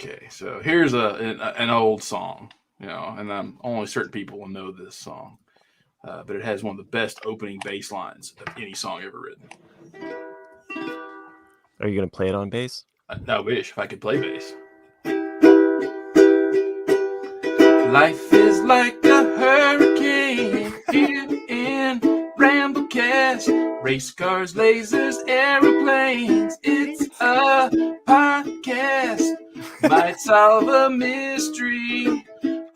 Okay, so here's an old song, and only certain people will know this song, but it has one of the best opening bass lines of any song ever written. Are you going to play it on bass? I wish if I could play bass. Life is like a hurricane here in Ramblecast. Race cars, lasers, aeroplanes. It's a podcast. Might solve a mystery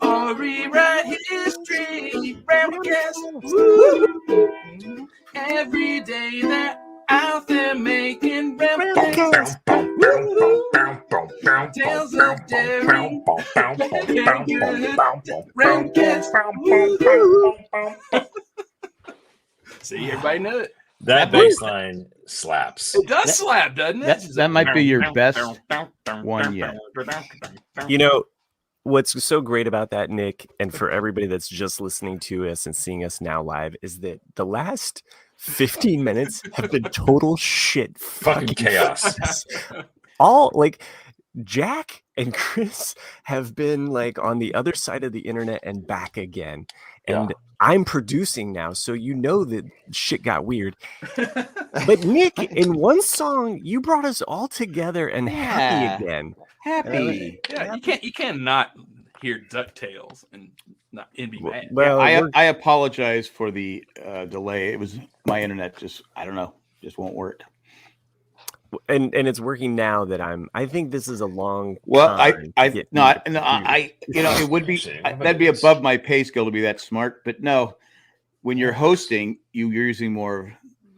or rewrite history. Ramblecast. Woo! Every day they're out there making Ramblecast. Tales of daring. See, everybody knew it. That bass line slaps. It does slap, doesn't it? That might be your best one yet. You know, what's so great about that, Nick, and for everybody that's just listening to us and seeing us now live, is that the last 15 minutes have been total shit. Fucking chaos. All like Jack and Chris have been like on the other side of the internet and back again. And I'm producing now, so you know that shit got weird. But Nick, in one song, you brought us all together and happy again. Happy. Yeah, you can't not hear DuckTales and be mad. Well, I apologize for the delay. It was my internet just won't work. And it's working now that I think this is a long. Well, it would be that'd be above my pay scale to be that smart. But no, when you're hosting, you're using more.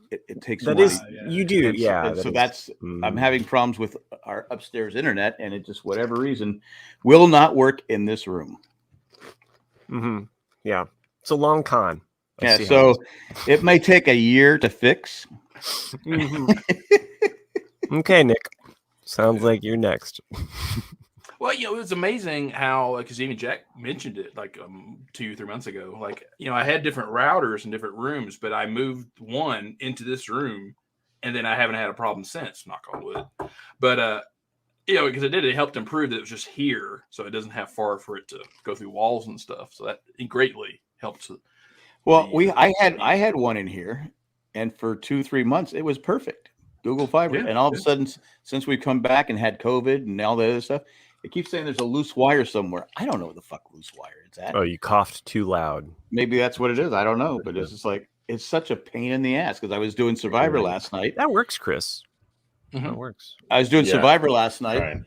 It takes that money. is you do, yeah. So that's I'm having problems with our upstairs internet, and it just whatever reason will not work in this room. Mm-hmm. Yeah, it's a long con. Yeah, so it may take a year to fix. Mm-hmm. Okay, Nick. Sounds like you're next. Well, it was amazing how, because even Jack mentioned it like 2-3 months ago. Like, I had different routers in different rooms, but I moved one into this room, and then I haven't had a problem since. Knock on wood. But because it helped improve that it was just here, so it doesn't have far for it to go through walls and stuff. So that greatly helps. Well, I had one in here, and for 2-3 months it was perfect. Google Fiber, and all of a sudden, since we've come back and had COVID and all the other stuff, it keeps saying there's a loose wire somewhere. I don't know what the fuck loose wire it's at. Oh, you coughed too loud. Maybe that's what it is. I don't know, but it's just like it's such a pain in the ass because I was doing Survivor last night. That works, Chris. Mm-hmm. That works. I was doing Survivor last night,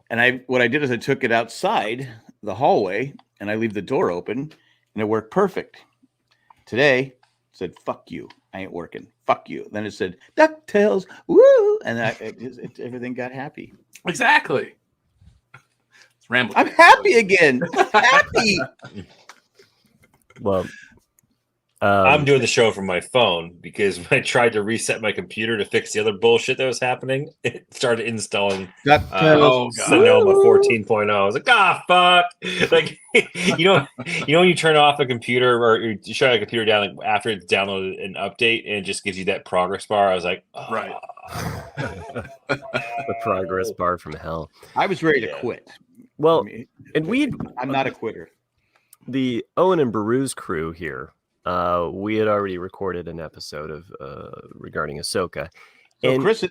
and what I did is I took it outside the hallway and I leave the door open, and it worked perfect. Today it said "fuck you." I ain't working. Fuck you. Then it said DuckTales. Woo! And everything got happy. Exactly. It's rambling. I'm happy again. Happy. Well, I'm doing the show from my phone because when I tried to reset my computer to fix the other bullshit that was happening, it started installing Sonoma 14.0. I was like, fuck. Like, when you turn off a computer or you shut a computer down after it's downloaded an update and it just gives you that progress bar. I was like, right. The progress bar from hell. I was ready to quit. Well, I'm not a quitter. The Owen and Baru's crew here. We had already recorded an episode of regarding Ahsoka. So Chris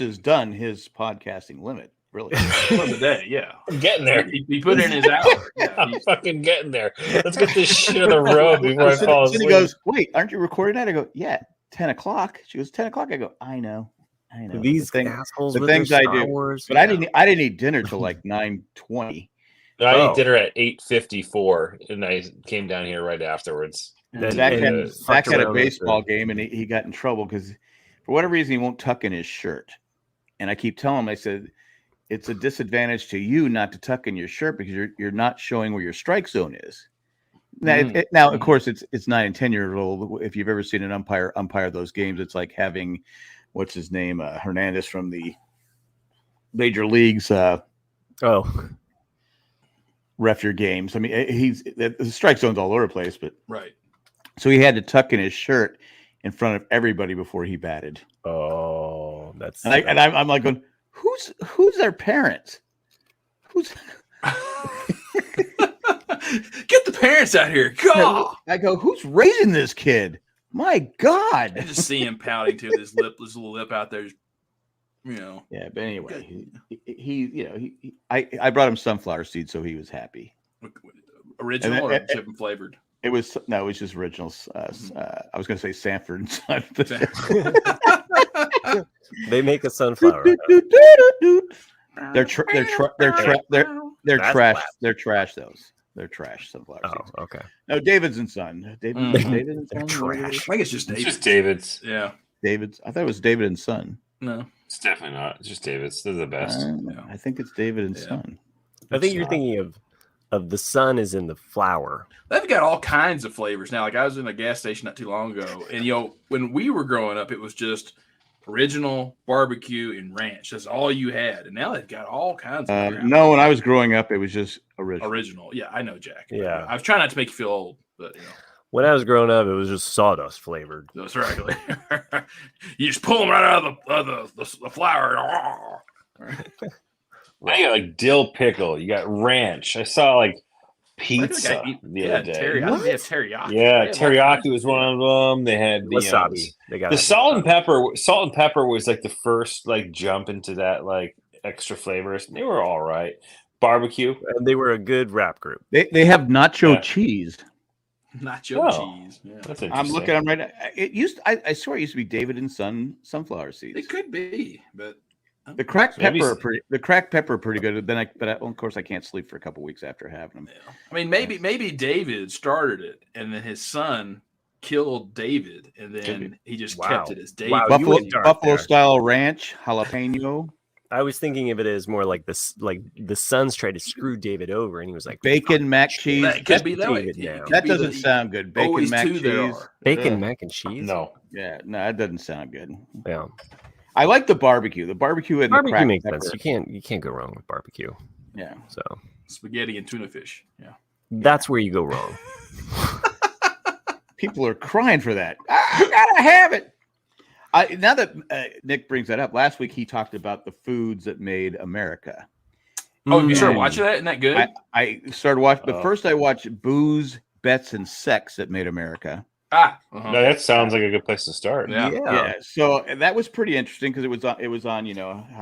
has done his podcasting limit, really. For the day, yeah. I'm getting there. He put in his hour. Yeah, I'm fucking getting there. Let's get this shit on the road before I fall asleep. He goes, wait, aren't you recording that? I go, yeah, 10 o'clock. She goes, 10 o'clock. I go, I know. These assholes the with things their I Star do. Wars, but I didn't eat dinner till like 9:20. I ate dinner at 8:54, and I came down here right afterwards. Zach had a baseball game, and he got in trouble because for whatever reason he won't tuck in his shirt. And I keep telling him, I said, it's a disadvantage to you not to tuck in your shirt because you're not showing where your strike zone is. Now, of course, it's 9 and 10 years old. If you've ever seen an umpire those games, it's like having what's his name, Hernandez from the major leagues. Ref your games. I mean, the strike zone's all over the place, but right. So he had to tuck in his shirt in front of everybody before he batted. Oh, that's I'm like going, who's their parents? who's Get the parents out here. God. I go, who's raising this kid? My God. I just see him pouting to his little lip out there. Yeah, but anyway, I brought him sunflower seeds, so he was happy. Original or chip and flavored? It was just originals. I was going to say Sanford and Son. They make a sunflower. They're trash. They're trash. They're trash sunflower seeds. Oh, okay. No, David's and Son. David and Son. Trash. I think it's just David. It's just David's. Yeah. David's. I thought it was David and Son. No, it's definitely not. It's just David's. They're the best. I think it's David and Son. I think you're thinking of the sun is in the flour. They've got all kinds of flavors now. Like I was in a gas station not too long ago, and when we were growing up, it was just original, barbecue, and ranch. That's all you had. And now they've got all kinds of no, when I was growing up, it was just original. Yeah, I know, Jack. Yeah. I was trying not to make you feel old, but When I was growing up, it was just sawdust flavored. That's right. You just pull them right out of the flour. I got like dill pickle. You got ranch. I saw like pizza the other day. They have teriyaki. Yeah, teriyaki was one of them. They had the wasabi. They got the salt and pepper. Salt and pepper was like the first like jump into that like extra flavors. They were all right. Barbecue, and they were a good rap group. They have nacho cheese. Nacho cheese. Yeah. That's interesting. I'm looking. I'm right. It used. I swear it used to be David and Son sunflower seeds. It could be, but the cracked pepper are pretty good. Then of course I can't sleep for a couple weeks after having them. Yeah. I mean, maybe David started it, and then his son killed David, and then he just kept it as David. Wow, Buffalo style ranch jalapeno. I was thinking of it as more like this, like the sons tried to screw David over, and he was like, bacon mac cheese. That could be that doesn't sound good. Bacon mac cheese. Bacon mac and cheese. No. Yeah, no, that doesn't sound good. Yeah. I like the barbecue. The barbecue and barbecue the makes pepper. sense. You can't go wrong with barbecue. Yeah. So spaghetti and tuna fish. Yeah. That's where you go wrong. People are crying for that. I gotta have it. Now that Nick brings that up, last week he talked about the foods that made America. Oh, you started watching that? Isn't that good? I started watching, but first I watched Booze, Bets, and Sex That Made America. No, that sounds like a good place to start. Yeah. So that was pretty interesting because it was on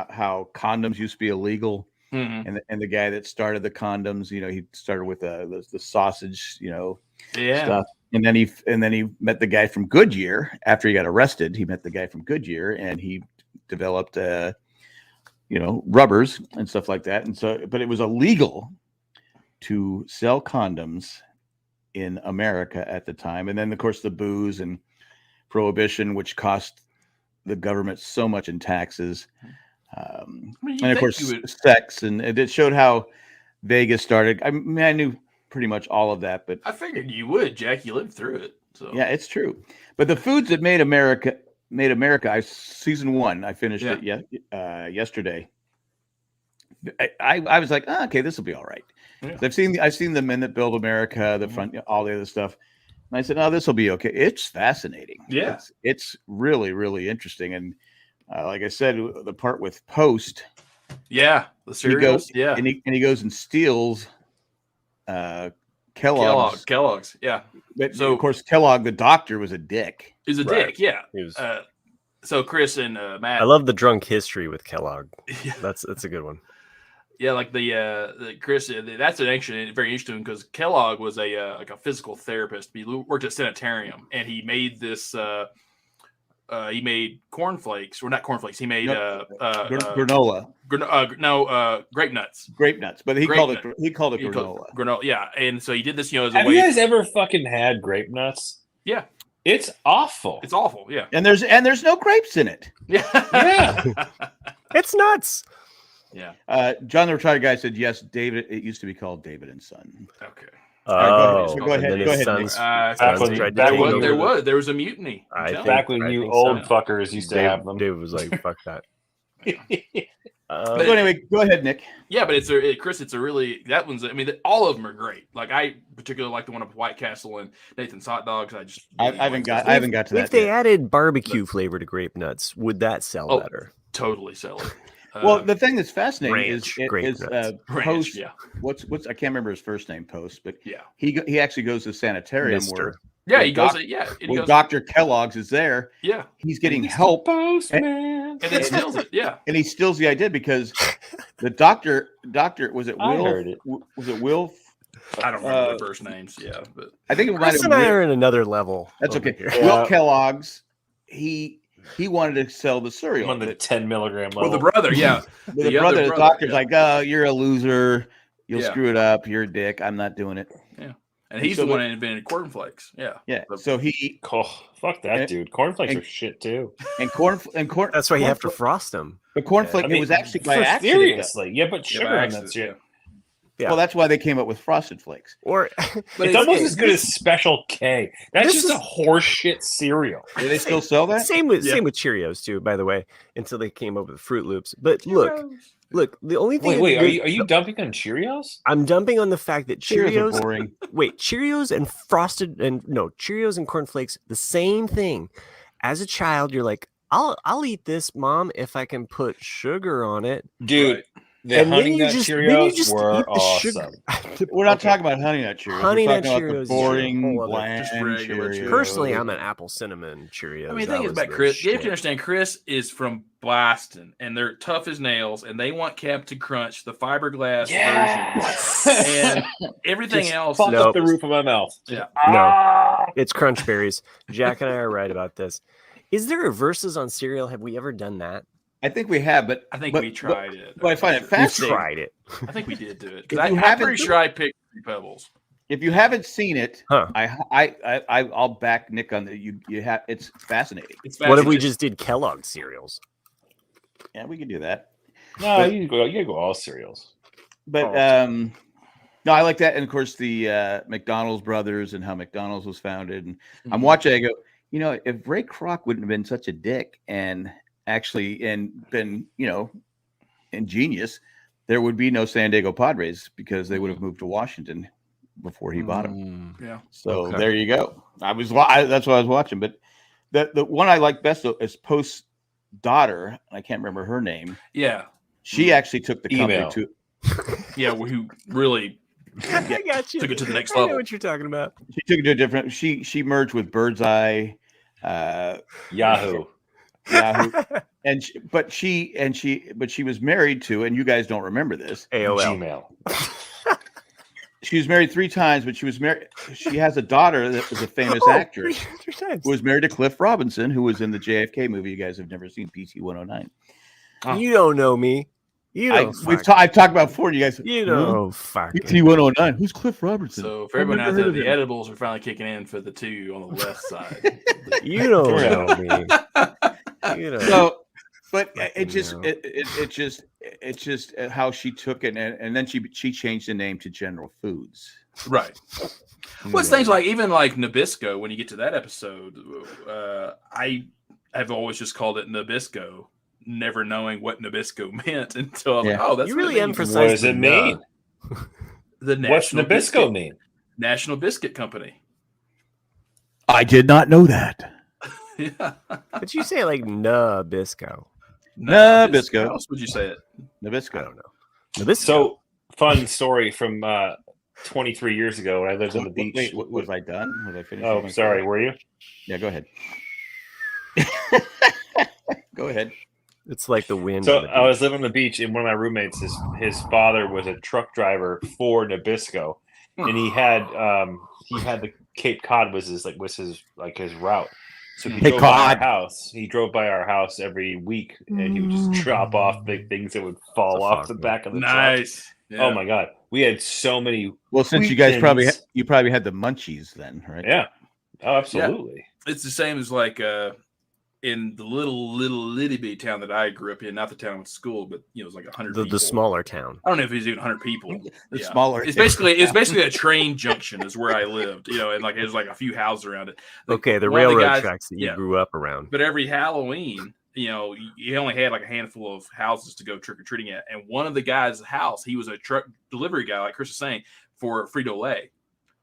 how condoms used to be illegal, and the guy that started the condoms, he started with the sausage, stuff. And then he met the guy from Goodyear after he got arrested. He met the guy from Goodyear, and he developed, rubbers and stuff like that. And so, but it was illegal to sell condoms in America at the time. And then, of course, the booze and prohibition, which cost the government so much in taxes, and of course, sex. And it showed how Vegas started. I mean, I knew pretty much all of that, but I figured you would, Jack. You lived through it. So yeah, it's true. But the foods that made America. Season 1. I finished it yesterday. I was like, okay, this will be all right. Yeah. I've seen the Men That Build America, the front, all the other stuff, and I said, this will be okay. It's fascinating. Yeah, it's really, really interesting. And like I said, the part with Post. Yeah, the cereals. And he goes and steals. Kellogg's, yeah. But so of course, Kellogg, the doctor, was a dick. He's a dick, yeah. He was. So Chris and Matt. I love the drunk history with Kellogg. Yeah. That's a good one. Yeah, like the Chris. That's very interesting because Kellogg was a physical therapist. He worked at Sanitarium, and he made this. He made cornflakes, or not cornflakes. He made granola. Grape nuts. Grape nuts, but he called it granola. Granola, yeah. And so he did this, as a Have way. You guys ever fucking had grape nuts? Yeah, it's awful. It's awful. Yeah, and there's no grapes in it. Yeah, it's nuts. Yeah. John the Retired Guy said yes. David. It used to be called David and Son. Okay. Go ahead. There was a mutiny. Back when you old fuckers used to have them. David was like, "Fuck that." So anyway, go ahead, Nick. Yeah, but Chris. It's a really that one's. I mean, all of them are great. Like I particularly like the one of White Castle and Nathan's Hot Dogs. I haven't got to that. If they added barbecue flavor to grape nuts, would that sell better? Totally sell it. Well, the thing that's fascinating Ranch, is Ranch, Post. yeah. What's I can't remember his first name. Post, but Yeah. he actually goes to the sanitarium Mister. Yeah, where he goes. Dr. Kellogg's is there. Yeah, he's getting help, Postman, and then steals it. Yeah, and he steals the idea because the doctor was it Will? I heard it. Was it Will? I don't remember their first names. Yeah, but I think it might Chris have and I been are in another level. That's okay. here. Will Kellogg's. He wanted to sell the cereal. I'm on the 10 milligram level. Well, the brother, yeah. The doctor's like, oh, you're a loser. You'll screw it up. You're a dick. I'm not doing it. Yeah. And he's the one that invented cornflakes. Yeah. Yeah. So he. Oh, fuck that dude. Cornflakes are shit too. And corn. That's why you have to frost them. The cornflake. It was actually by accident. Seriously, yeah, but sugar in that shit. Yeah. Well, that's why they came up with Frosted Flakes. Or it's almost as good as Special K. That's just a horseshit cereal. Do they still sell that? Same with Cheerios too, by the way, until they came up with Fruit Loops. But look, the only thing. Wait, are you dumping on Cheerios? I'm dumping on the fact that Cheerios are boring. Wait, Cheerios and Cheerios and cornflakes, the same thing. As a child, you're like, I'll eat this, Mom, if I can put sugar on it, dude. Right. The Honey Nut Cheerios were awesome. We're not talking about Honey Nut Cheerios. Honey Nut Cheerios, boring, bland Cheerios. Personally, I'm an apple cinnamon Cheerios. I mean, the thing is about Chris, you have to understand, Chris is from Boston, and they're tough as nails, and they want Captain Crunch, the fiberglass version, and everything else. Fuck up the roof of my mouth. Yeah, no, it's Crunch Berries. Jack and I are right about this. Is there a versus on cereal? Have we ever done that? I think we have, but I think we tried it. But I find it fascinating. We tried it. I think we did do it. I'm pretty sure I picked Three Pebbles. If you haven't seen it, I'll back Nick on that. You have. It's fascinating. What if we just did Kellogg cereals? Yeah, we could do that. No, you go all cereals. But no, I like that, and of course the McDonald's brothers and how McDonald's was founded. And I'm watching. I go, if Ray Kroc wouldn't have been such a dick and been ingenious, there would be no San Diego Padres because they would have moved to Washington before he bought them. Yeah. So there you go. That's what I was watching. But the one I like best is Post's daughter. I can't remember her name. Yeah. She actually took the company to. Yeah, who really I got you. Took it to the next I level. know what you're talking about. She took it to a different. She merged with Birdseye, Yahoo. But she was married to, and you guys don't remember this, AOL. Gmail. She was married 3 times, but she was married. She has a daughter that was a famous actress who was married to Cliff Robinson, who was in the JFK movie. You guys have never seen PC 109. You don't know me. I've talked about before. You guys, PC 109. Who's Cliff Robinson? So for everyone out there, the edibles are finally kicking in for the 2 on the left side. You don't know me. So, but it's just how she took it, and then she changed the name to General Foods. Right. Well, it's things like even like Nabisco. When you get to that episode, I have always just called it Nabisco, never knowing what Nabisco meant until I was like, oh, that's you what really it emphasize. What does it mean? What's Nabisco mean? National Biscuit Company. I did not know that. Yeah. But you say it like Nabisco. Nabisco. How else would you say it? Nabisco. I don't know. Nabisco. So, fun story from 23 years ago when I lived on the beach. Wait, was I done? Was I finished? Oh, sorry. Were you? Yeah, go ahead. Go ahead. It's like the wind. So I was living on the beach, and one of my roommates, his father was a truck driver for Nabisco, and he had the Cape Cod was his route. So he drove by our house. He drove by our house every week, and he would just drop off big things that would fall off the back of the truck. Yeah. Oh my god, we had so many. Well, since you guys probably had the munchies then, right? Yeah. Oh, absolutely. Yeah. It's the same as like in the little bitty town that I grew up in, not the town I went to school, but it was like 100 people. The smaller town. I don't know if it was even 100 people. The smaller. It's basically a train junction is where I lived, and like there's like a few houses around it. Like, okay, the railroad tracks that you grew up around. But every Halloween, you only had like a handful of houses to go trick or treating at, and one of the guys' house, he was a truck delivery guy, like Chris was saying, for Frito-Lay.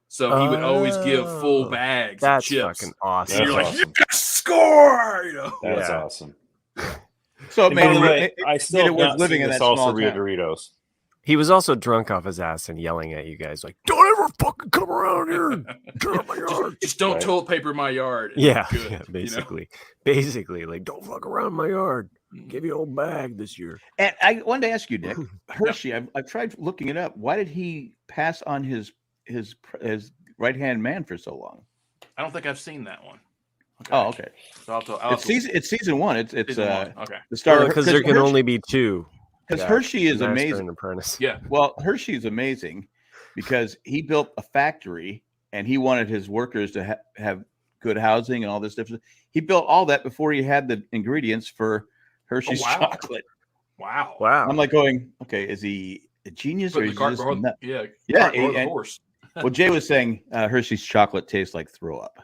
So he would always give full bags of chips. Fucking awesome. And you're like, yes, score! That's awesome. So it By the made way, it I still made it have worth not living seen in the that small salsa Rio town. Doritos. He was also drunk off his ass and yelling at you guys like, "Don't ever fucking come around here and get out my yard. Just don't toilet paper my yard." Yeah, good, yeah, basically, like, don't fuck around my yard. Give you an old bag this year. And I wanted to ask you, Nick, Hershey. I've tried looking it up. Why did he pass on his right hand man for so long? I don't think I've seen that one. Okay. Oh, okay. So it's season one. It's season one. Okay. The start because there can only be two. Because Hershey is Master amazing. and Apprentice. Yeah. Well, Hershey is amazing because he built a factory and he wanted his workers to have good housing and all this different. He built all that before he had the ingredients for Hershey's chocolate. Wow. I'm like going, okay, is he a genius or is he just nuts? Yeah. Of course. Well, Jay was saying Hershey's chocolate tastes like throw up.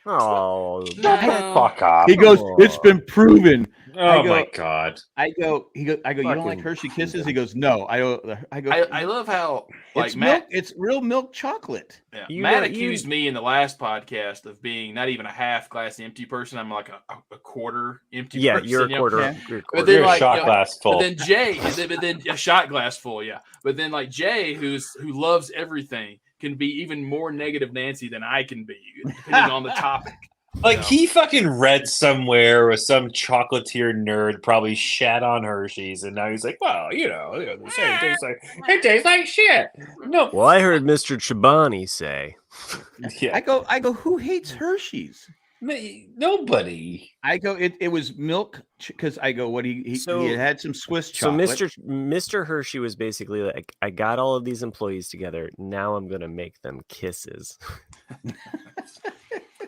Oh, fuck off! He goes, it's been proven. Oh my god! I go. You don't like Hershey Kisses? He goes, no. I go. I love how it's Matt. Milk, it's real milk chocolate. Yeah. Matt accused me in the last podcast of being not even a half glass empty person. I'm like a quarter empty. Yeah, person, you're a quarter. Yeah. But then, you're a shot glass full. But then Jay, but then a shot glass full. Yeah. But then like Jay, who loves everything, can be even more negative Nancy than I can be, depending on the topic. Like he fucking read somewhere with some chocolatier nerd probably shat on Hershey's, and now he's like, well, it tastes like shit. No. Well, I heard Mr. Chobani say. Yeah. I go. Who hates Hershey's? Nobody. I go. It was milk because I go. What he had some Swiss chocolate. So Mr. Hershey was basically like, I got all of these employees together. Now I'm gonna make them kisses.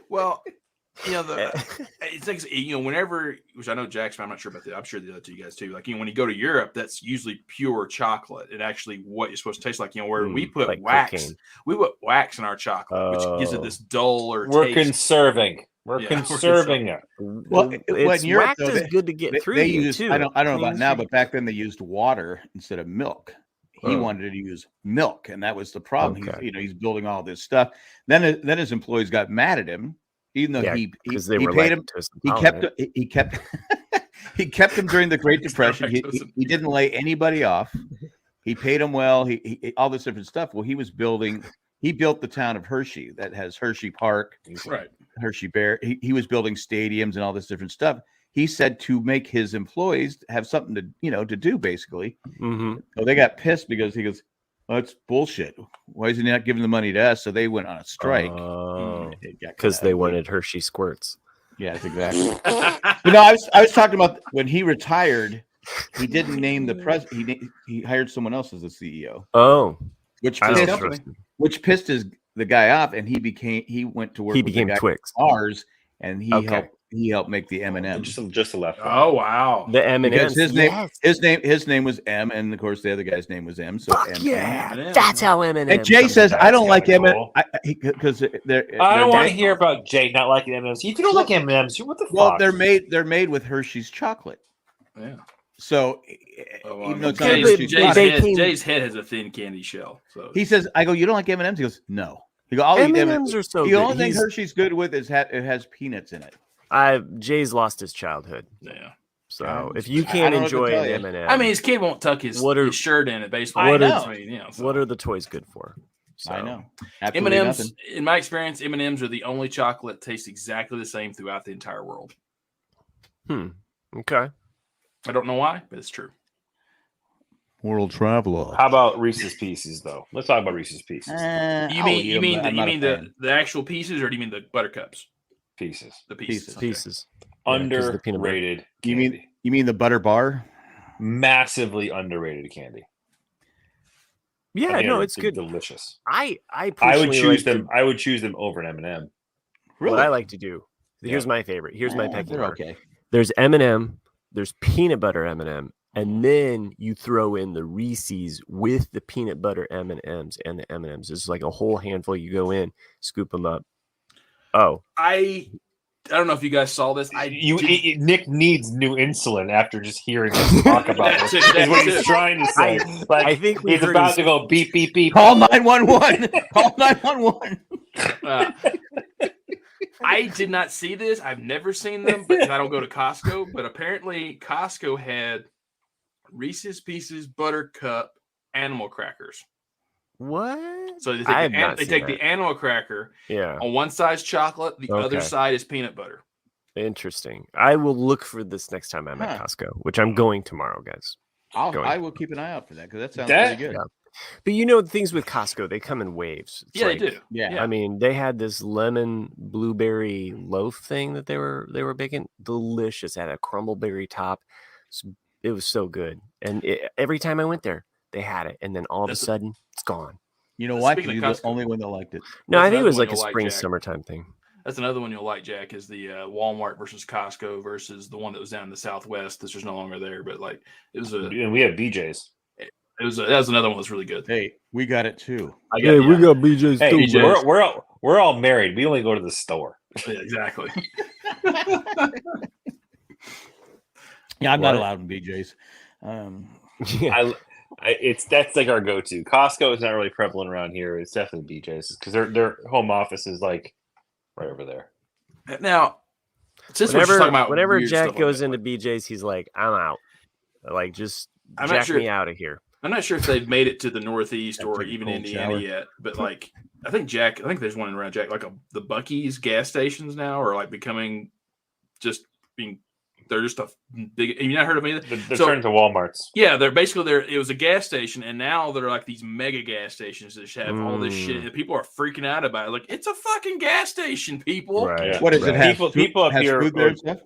Well. It's like whenever, which I know Jackson, I'm not sure about that. I'm sure the other two guys too. Like when you go to Europe, that's usually pure chocolate. And actually, what it's supposed to taste like. Where we put like wax, cocaine. We put wax in our chocolate, which gives it this duller. We're conserving. We're conserving it. Well, in Europe, though, is good to get through. They use. I don't know about now, but back then they used water instead of milk. He wanted to use milk, and that was the problem. Okay. He's building all this stuff. Then his employees got mad at him. Even though he paid him, he kept him during the Great Depression. He didn't lay anybody off. He paid him well. He all this different stuff. Well, he built the town of Hershey that has Hershey Park, right? Hershey Bear. He was building stadiums and all this different stuff. He said to make his employees have something to do, basically. Mm-hmm. So they got pissed because he goes, that's bullshit. Why is he not giving the money to us? So they went on a strike. Because they wanted Hershey squirts. Yes, exactly. I was talking about when he retired, he didn't name the president. He hired someone else as the CEO. Oh, which pissed the guy off, and he went to work. He became Twix. Ours, and he helped make the M&Ms. Just the left one. Oh wow, the M&Ms. His name was M, and of course the other guy's name was M. So yeah, that's how M&Ms. And Jay says I don't like M because I don't want to hear about Jay not liking M&Ms. If you don't like M&Ms, what the fuck? Well, they're made with Hershey's chocolate. Yeah. So even though it's Jay's head has a thin candy shell. So he says, I go, you don't like M&Ms? He goes, no. He goes, I'll eat M&Ms are so good. The only thing Hershey's good with is it has peanuts in it. Jay's lost his childhood. Yeah. So if you can't enjoy an M&M, I mean, his kid won't tuck his shirt in at baseball. What are the toys good for? So, I know. M&Ms, in my experience, M&Ms are the only chocolate that tastes exactly the same throughout the entire world. Okay. I don't know why, but it's true. World traveler. How about Reese's Pieces, though? Let's talk about Reese's Pieces. You mean the actual pieces, or do you mean the buttercups? Pieces. The pieces. Pieces. Underrated. You mean the butter bar? Massively underrated candy. Yeah, no, it's good. Delicious. I would choose them. I would choose them over an M&M. Really? What I like to do. Here's my favorite. Here's my pecking order. Okay. There's M&M. There's peanut butter M&M. And then you throw in the Reese's with the peanut butter M&Ms and the M&Ms. It's like a whole handful. You go in, scoop them up. Oh, I don't know if you guys saw this. Nick needs new insulin after just hearing us talk about this. Is what he's trying to say. I think he's about to go beep beep beep. Call 911. Call 911. I did not see this. I've never seen them, but I don't go to Costco. But apparently, Costco had Reese's Pieces Buttercup animal crackers. What? So they take the animal cracker. Yeah. On one side's chocolate, the other side is peanut butter. Interesting. I will look for this next time I'm at Costco, which I'm going tomorrow, guys. I will keep an eye out for that because that sounds pretty good. Yeah. But you know, things with Costco, they come in waves. It's they do. Yeah. I mean, they had this lemon blueberry loaf thing that they were baking. Delicious. It had a crumbleberry top. It was so good. And every time I went there, they had it. And then all of a sudden, it's gone. You know why? Because you're the only one that liked it. No, I think it was like a spring, summertime thing. That's another one you'll like, Jack, is the Walmart versus Costco versus the one that was down in the Southwest that's just no longer there. But like it was and we have BJ's. That was another one that's really good. Hey, we got it too. We got BJ's too. BJ's. We're all married. We only go to the store. Yeah, exactly. Yeah, I'm not allowed in BJ's. That's like our go-to. Costco is not really prevalent around here. It's definitely BJ's because their home office is like right over there. Now, since whenever Jack goes into BJ's, he's like, "I'm out. Like, just jack me out of here." I'm not sure if they've made it to the Northeast or even Indiana yet, but like I think there's one around Jack, like the Buc-ee's gas stations now are like becoming they're just a big. Have you not heard of any of that? They're turning to Walmarts. Yeah, they're basically it was a gas station, and now they're like these mega gas stations that have all this shit, and people are freaking out about it. Like, it's a fucking gas station, people. Right. Yeah. What does it have? People up here. Food there and stuff?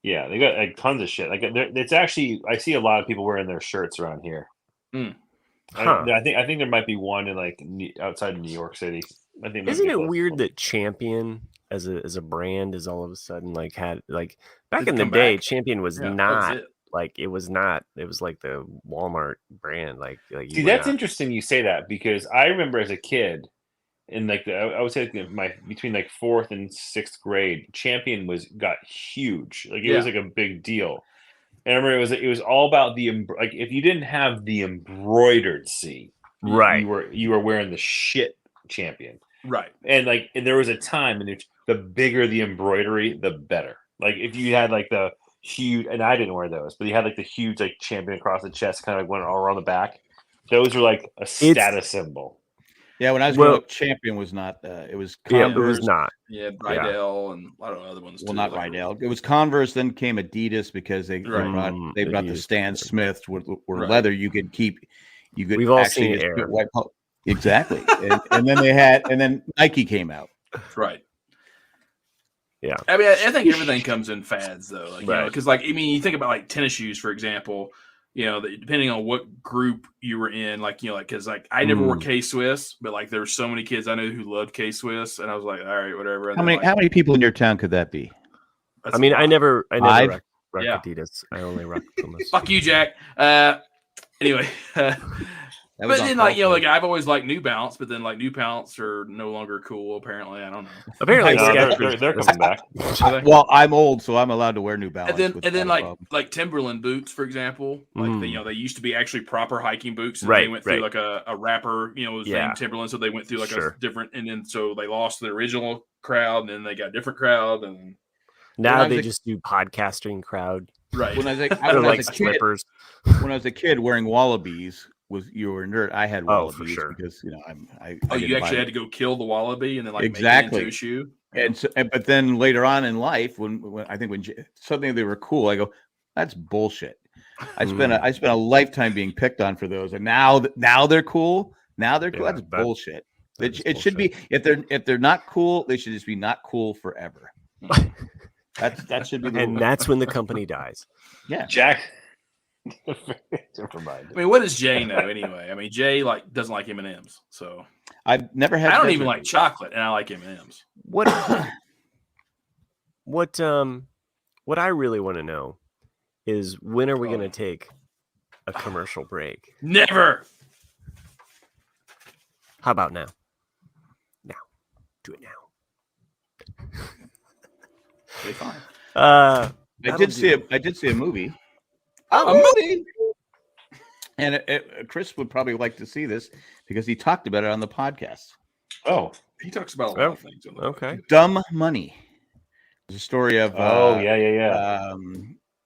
Yeah, they got like tons of shit. Like it's actually, I see a lot of people wearing their shirts around here. I think there might be one in like outside of New York City. I think. Isn't it weird that Champion as a brand is all of a sudden like had like back in the day, Champion was not like it was not. It was like the Walmart brand. Like see, that's interesting you say that because I remember as a kid. In like I would say between like 4th and 6th grade, Champion got huge. Like it was like a big deal. And I remember it was all about like if you didn't have the embroidered C, right, you were wearing the shit Champion, right. And there was a time in which the bigger the embroidery, the better. Like if you had like the huge, and I didn't wear those, but you had like the huge like Champion across the chest, kind of like went all around the back. Those were like a status symbol. Yeah, when I was growing up, Champion was not. It was Converse. Yeah, it was not. Yeah, Rydell and a lot of other ones. Well, not Rydell. It was Converse. Then came Adidas because they brought the Stan Smiths were leather. You could keep. You could. We've all seen Air. Exactly, and then Nike came out. Right. Yeah. I mean, I think everything comes in fads though. Like, you know, because like I mean, you think about like tennis shoes, for example. You know, depending on what group you were in, like, you know, like, because like I never wore K-Swiss, but like there were so many kids I knew who loved K-Swiss, and I was like, all right, whatever. And how many people in your town could that be? I mean, I never rock Adidas. I only rock Pumas. Fuck you, Jack. Anyway, but then like, you know, like I've always liked New Balance, but then like New Balance are no longer cool. Apparently, I don't know. Apparently, they're coming back. Well, I'm old, so I'm allowed to wear New Balance. And then like Timberland boots, for example, like they used to be actually proper hiking boots. And they went through like a wrapper, you know, it was named Timberland, so they went through like a different, and then so they lost the original crowd, and then they got a different crowd, and now they just do podcasting crowd. Right. When I was slippers. When I was a kid, wearing Wallabies. You were a nerd. I had wallabies for sure. because you know you actually had to go kill the wallaby and then like exactly make it into a shoe. And so, but then later on in life, when I think when suddenly they were cool, I go, that's bullshit. I spent a lifetime being picked on for those, and now they're cool. Now they're cool. That's bullshit. It should be if they're not cool, they should just be not cool forever. That should be. And that's when the company dies. Yeah, Jack. Never mind. I mean, what does Jay know anyway? I mean, Jay like doesn't like M&Ms, so I've never had. I don't even like chocolate, and I like M&Ms. What I really want to know is when are we going to take a commercial break? Never. How about now? Now, do it now. Okay, fine. I did see a movie. A movie. And Chris would probably like to see this because he talked about it on the podcast. Oh, he talks about a lot of things. Okay. Dumb Money. It's a story of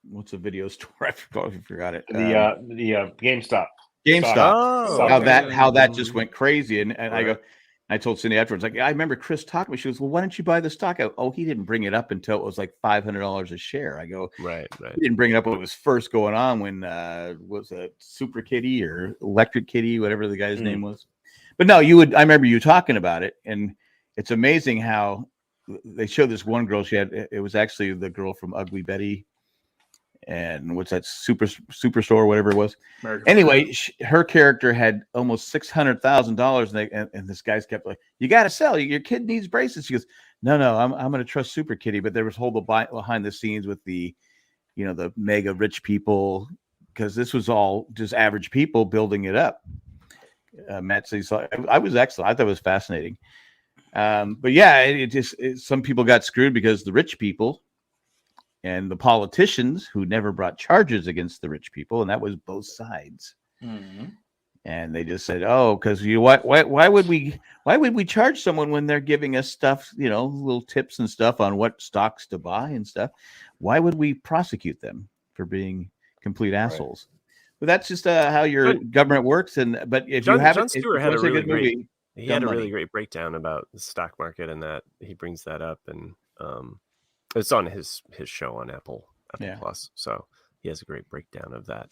what's a video store? I forgot it. The GameStop. GameStop. How that just went crazy, and I told Cindy afterwards, like, I remember Chris talking to me. She goes, "Well, why don't you buy the stock?" He didn't bring it up until it was like $500 a share. I go, right. He didn't bring it up when it was first going on. When was it Super Kitty or Electric Kitty, whatever the guy's name was. But no, I remember you talking about it, and it's amazing how they showed this one girl. It was actually the girl from Ugly Betty, and what's that Superstore, whatever it was. Anyway, her character had almost $600,000, and this guy's kept like, "You got to sell. Your kid needs braces." She goes, "No, I'm going to trust Super Kitty." But there was whole behind the scenes with the mega rich people, because this was all just average people building it up. Matt says, I was excellent. I thought it was fascinating. But yeah, some people got screwed because the rich people and the politicians who never brought charges against the rich people, and that was both sides. Mm-hmm. And they just said, "Oh, because why would we charge someone when they're giving us stuff, little tips and stuff on what stocks to buy and stuff? Why would we prosecute them for being complete assholes?" Right. But that's just how your government works. But if you haven't, Jon Stewart had a really great movie, he had a really great breakdown about the stock market, and that he brings that up, and it's on his show on Apple Plus. So he has a great breakdown of that,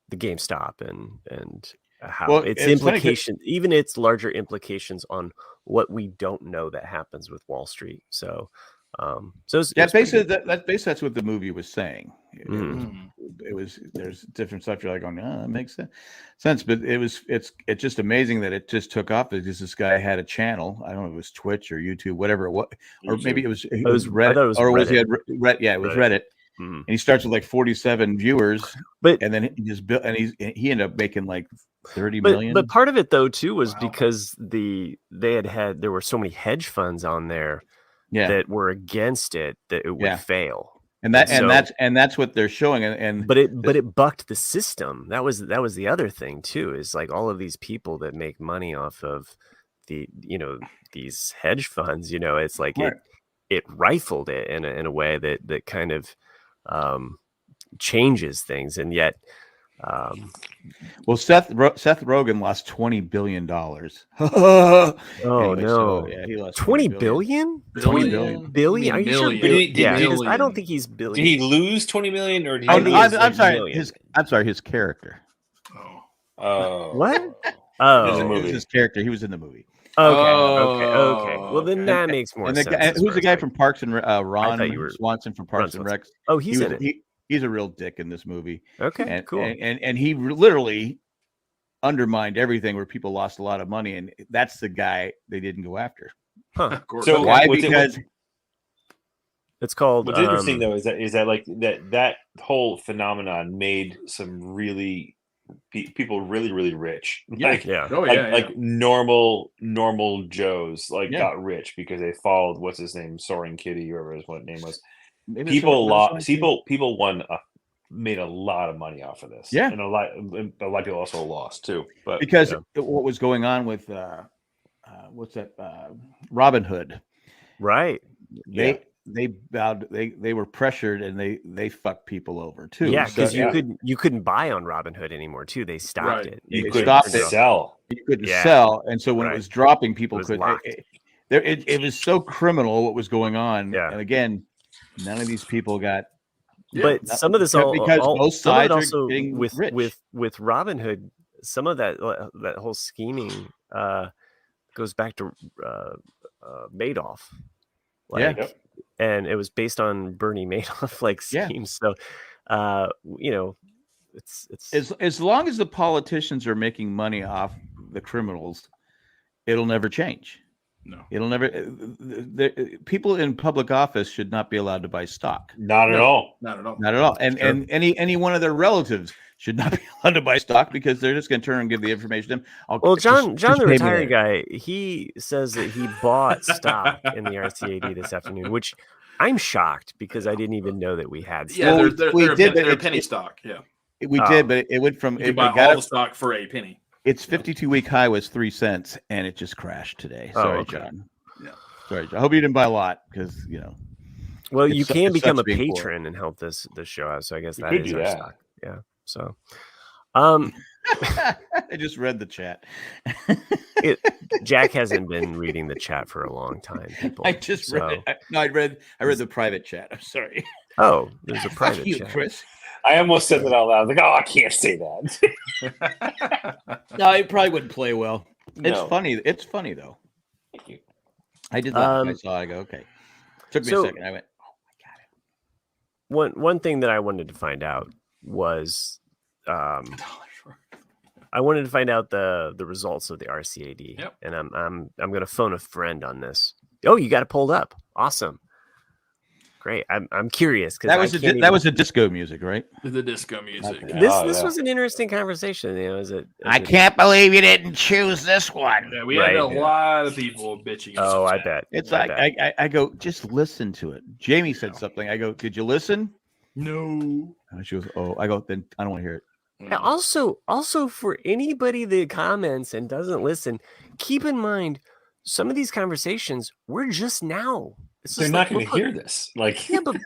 the GameStop and how its implications, even its larger implications on what we don't know that happens with Wall Street. So. Basically that's what the movie was saying. It was there's different stuff you're like going, that makes sense, but it's just amazing that it just took off because this guy had a channel. I don't know if it was Twitch or YouTube, whatever it was, or maybe it was Reddit, or was it Reddit? Yeah, it was Reddit. And he starts with like 47 viewers, and then he just built, and he ended up making like 30 million. But part of it though too was because there were so many hedge funds on there. That were against it, that it would fail, and that's what they're showing. But it bucked the system. That was the other thing too. Is like all of these people that make money off of these hedge funds. It's like it rifled it in a way that kind of changes things, and yet. Seth Rogen lost $20 billion. Oh anyway, no! He lost 20 billion. 20 billion. Are you sure? Because I don't think he's billion. Did he lose 20 million, or did I'm sorry. His character. Oh, what? Oh, it was his character. He was in the movie. Okay. Well, then that makes more sense. Who's the guy from Parks and Ron Swanson from Parks and Rec? Oh, he's in it. He's a real dick in this movie. Okay, cool. And he literally undermined everything where people lost a lot of money, and that's the guy they didn't go after. Huh. So why? Because it's called. What's interesting though is that like that whole phenomenon made some people really rich. Like normal Joes got rich because they followed what's his name, Soaring Kitty, whoever his name was. People made a lot of money off of this. Yeah, and a lot of people also lost too. But because what was going on with what's that? Robin Hood, right? They bowed. They were pressured, and they fucked people over too. Yeah, because you couldn't buy on Robin Hood anymore too. They stopped it. You couldn't sell. You couldn't sell, and so when it was dropping, people could. It was so criminal what was going on. Yeah, and again. None of these people got, but some of this both sides are getting rich. with Robin Hood. Some of that whole scheming goes back to Madoff, and it was based on Bernie Madoff schemes. So, it's as long as the politicians are making money off the criminals, it'll never change. No, it'll never. People in public office should not be allowed to buy stock. Not at all. And any one of their relatives should not be allowed to buy stock because they're just going to turn and give the information to them. Well, John, the retired guy, he says that he bought stock in the RCAD this afternoon, which I'm shocked because I didn't even know that we had stock. Yeah, they're a penny stock. Yeah, we did, but it went from you buy all the stock for a penny. its 52-week high was 3 cents, and it just crashed today. Sorry, John. Yeah, sorry, John. I hope you didn't buy a lot because Well, you can become a patron and help this show out. So I guess that is our stock. Yeah. So, I just read the chat. Jack hasn't been reading the chat for a long time. People, I just read it. I read the private chat. I'm sorry. Oh, there's a private chat. Chris. I almost said that out loud. I was like, oh, I can't say that. No, it probably wouldn't play well. No. It's funny. It's funny though. Thank you. I did that. I saw it. I go, okay. Took me a second. I went, oh my God. One thing that I wanted to find out was, I wanted to find out the results of the RCAD. Yep. And I'm going to phone a friend on this. Oh, you got it pulled up. Awesome. Great. I'm curious because that was the disco music, right? The disco music. Okay. This was an interesting conversation. I can't believe you didn't choose this one. Yeah, we had a lot of people bitching. Oh, I bet. It's I go, just listen to it. Jamie said something. I go, did you listen? No. She goes, oh. I go, then I don't want to hear it. And also for anybody that comments and doesn't listen, keep in mind some of these conversations we're just now. They're not going to hear this. Like, yeah, but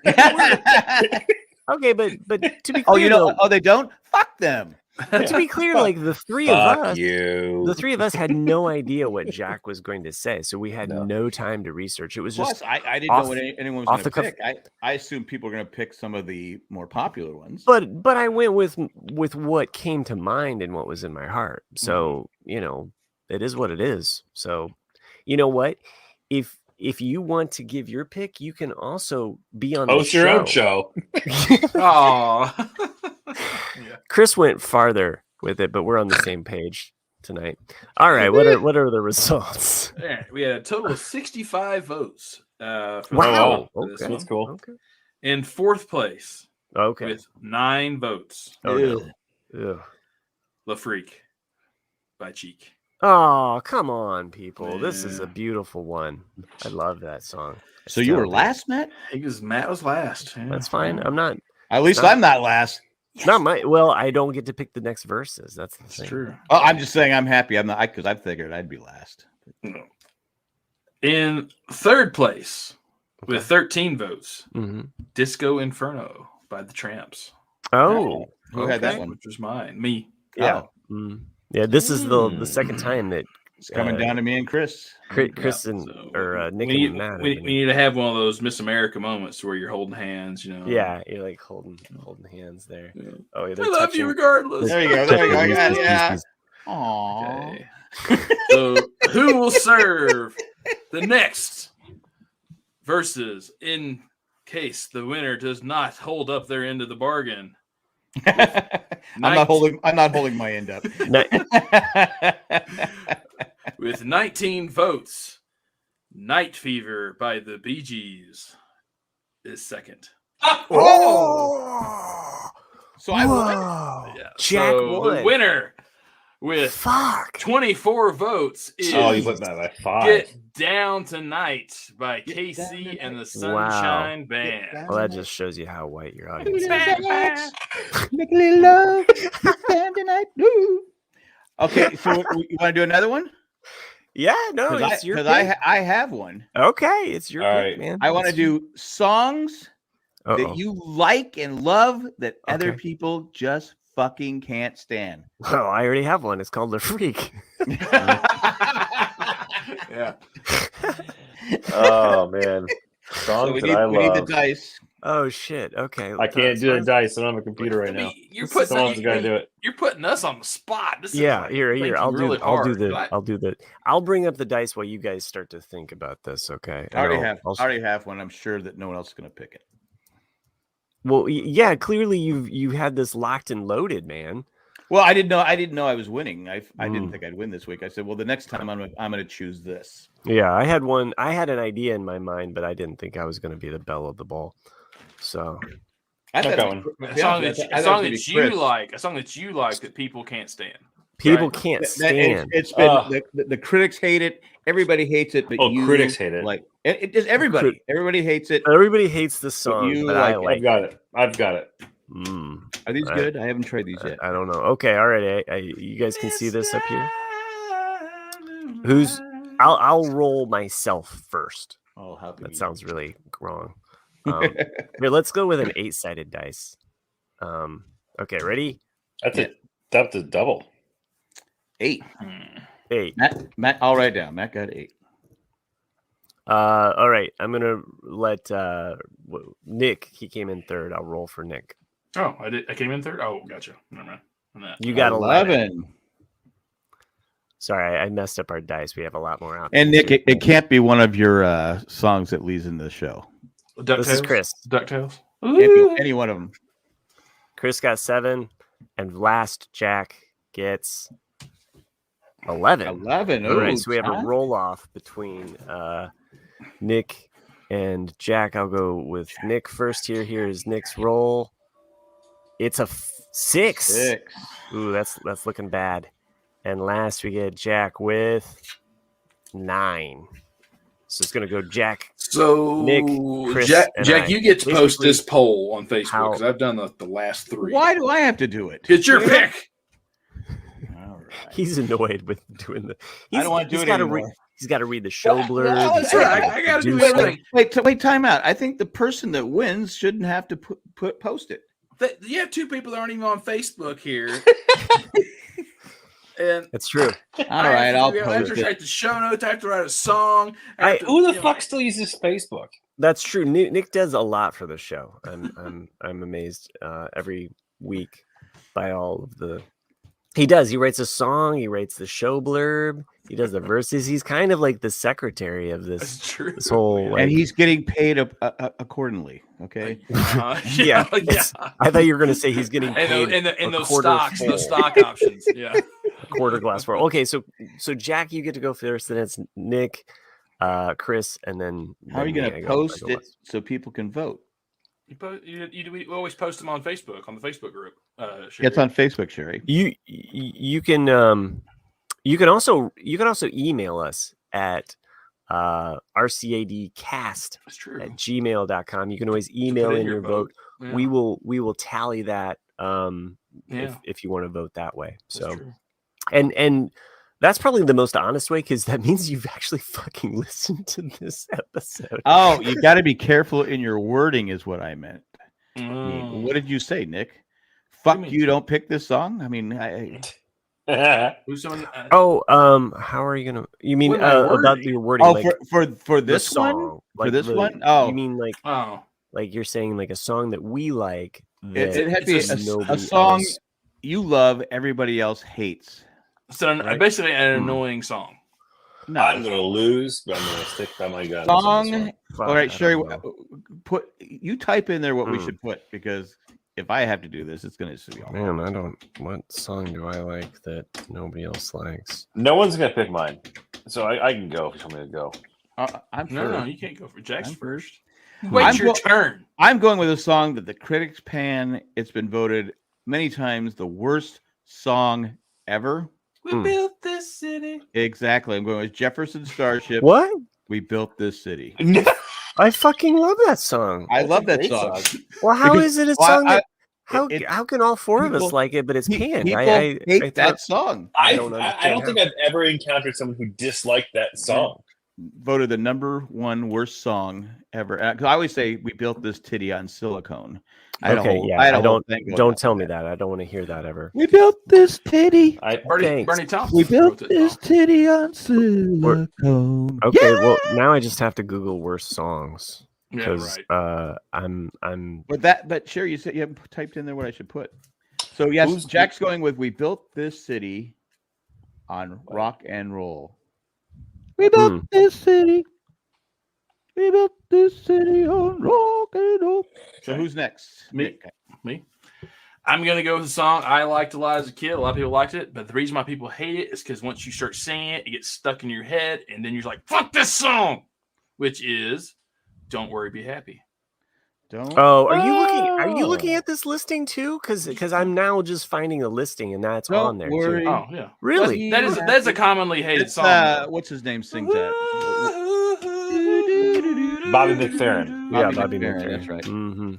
okay, but to be clear, they don't. Fuck them. To be clear, like the three of us had no idea what Jack was going to say, so we had no time to research. It was just I didn't know what anyone was going to pick. I assumed people were going to pick some of the more popular ones. But I went with what came to mind and what was in my heart. So it is what it is. So you know what, if you want to give your pick, you can also be on the show. Your own show. Oh. Yeah. Chris went farther with it, but we're on the same page tonight. All right, what are the results? Yeah, we had a total of 65 votes. Wow, okay. That's cool. Okay. In fourth place, with 9 votes. Oh no, La Freak by Cheek. Oh, come on, people. Yeah. This is a beautiful one. I love that song. So you were last, Matt? Matt was last. Yeah. That's fine. I'm not. At least I'm not last. Not my. Well, I don't get to pick the next verses. That's the thing. True. Oh, I'm just saying I'm happy. I'm not, because I figured I'd be last. No. In third place, with 13 votes, Disco Inferno by the Tramps. Oh, who had that one? Which was mine. Me. Yeah. Oh. Yeah, this is the second time that it's coming down to me and Chris. Chris and Nick and Matt. We need to have one of those Miss America moments where you're holding hands, Yeah, you're like holding hands there. Yeah. Oh, yeah, I love you regardless. There you go. Yeah. Aww. Okay. So who will serve the next versus in case the winner does not hold up their end of the bargain? I'm not holding my end up. With 19 votes, Night Fever by the Bee Gees is second. Oh! So I won. Yeah. Jack won. The winner with 24 votes is you put that by 5. Get Down Tonight by KC and the Sunshine Band. Well, that just shows you how white your audience is. Make a little love. Stand tonight. Okay, so you want to do another one? Yeah, no, it's your pick. I have one. Okay, it's your pick, right, man. I want to do songs that you like and love that other people just fucking can't stand. Well, I already have one. It's called The Freak. Yeah. Oh man. Songs we need the dice. Oh shit. Okay. I can't do the dice. I don't have a computer right now. Someone's got to do it. You're putting us on the spot. This here. I'll do that. I'll bring up the dice while you guys start to think about this. Okay. I already have one. I'm sure that no one else is going to pick it. Well, yeah, clearly you had this locked and loaded, man. Well, I didn't know I was winning. I didn't think I'd win this week. I said, well, the next time I'm going to choose this. Yeah, I had one. I had an idea in my mind, but I didn't think I was going to be the belle of the ball. So a song that you like that people can't stand. People can't stand. It's been the critics hate it. Everybody hates it, but critics hate it. Like it is everybody. Everybody hates it. Everybody hates the song. But I like I've got it. Are these good? I haven't tried these yet. I don't know. Okay, all right. You guys can see this up here. I'll roll myself first. Oh, how that sounds really wrong. Here, let's go with an 8-sided dice. Okay, ready? That's a double. 8. 8. Matt, I'll write down. Matt got 8. All right. I'm gonna let Nick. He came in third. I'll roll for Nick. Oh, I came in third. Oh, gotcha. Never mind. You got 11. Sorry, I messed up our dice. We have a lot more out. And Nick, it can't be one of your songs that leads in the show. This is Chris. DuckTales. Can't be any one of them. Chris got 7, and last Jack gets 11. 11. All right, so we have a roll off between Nick and Jack. I'll go with Nick first here. Here is Nick's roll. It's a 6. Ooh, that's looking bad. And last we get Jack with 9. So it's gonna go Jack. So Nick, Chris, Jack, you get to post this poll on Facebook because I've done the last 3. Why do I have to do it? It's your pick. All right. He's annoyed with doing the. I don't want to do it anymore. He's got to read the show blurb. That's right. I got to do everything. Wait, time out. I think the person that wins shouldn't have to post it. You have 2 people that aren't even on Facebook here. And that's true. All right, I'll post it. I have to write the show notes. I have to write a song. Who the fuck still uses Facebook? That's true. Nick does a lot for the show. I'm amazed every week by all of the. He does. He writes a song. He writes the show blurb. He does the verses. He's kind of like the secretary of this whole. And he's getting paid accordingly. Okay. Yeah. I thought you were going to say he's getting paid in those stocks, those stock options. Yeah. A quarter glass full. Okay, so Jack, you get to go first. Then it's Nick, Chris, and then. How are you going to post it so people can vote? We always post them on Facebook, on the Facebook group. It's on Facebook, Sherry. You can also email us at rcadcast@gmail.com. You can always email in your vote. Yeah. We will tally that if you want to vote that way. So and that's probably the most honest way, because that means you've actually fucking listened to this episode. Oh, you got to be careful in your wording is what I meant. What did you say, Nick? Fuck you, don't pick this song? I mean, how are you gonna? You mean about your wording? Oh, like, for this song, like for this one? Oh, you mean like like you're saying like a song that we like? It had to be a song you love, everybody else hates. So basically, an annoying song. No, I'm gonna lose, but I'm gonna stick by my gun. Song. All right, Sherry, you type in there what we should put, because if I have to do this, it's going to be all. Man, I don't. What song do I like that nobody else likes? No one's gonna pick mine, so I can go if you want me to go. No, you can't go for Jack's first. Wait your turn. I'm going with a song that the critics pan. It's been voted many times the worst song ever. We built this city. Exactly. I'm going with Jefferson Starship. What? We built this city. I fucking love that song. I love that song. Well, how is it a song that how can all 4 of us like it, but it's panned? I hate that song. I don't think I've ever encountered someone who disliked that song. Voted the #1 worst song ever. Because I always say we built this titty on silicone. Don't tell me that. I don't want to hear that ever. We built this titty. Bernie Thompson. We built this titty on silicone. Okay, well now I just have to Google worst songs. Because But Sherry, you said you haven't typed in there what I should put. So yes, Jack's going with "We built this city on rock and roll." We built this city. We built this city on rock and roll. So who's next? Me. I'm gonna go with the song I liked a lot as a kid. A lot of people liked it, but the reason why people hate it is because once you start singing it, it gets stuck in your head, and then you're like, "Fuck this song," which is "Don't Worry, Be Happy." Are you looking at this listing too? Because I'm now just finding a listing, and that's on there too. Oh yeah, really? That's a commonly hated song. What's his name sings that? Bobby McFerrin. Yeah, Bobby McFerrin. That's right. Mm-hmm.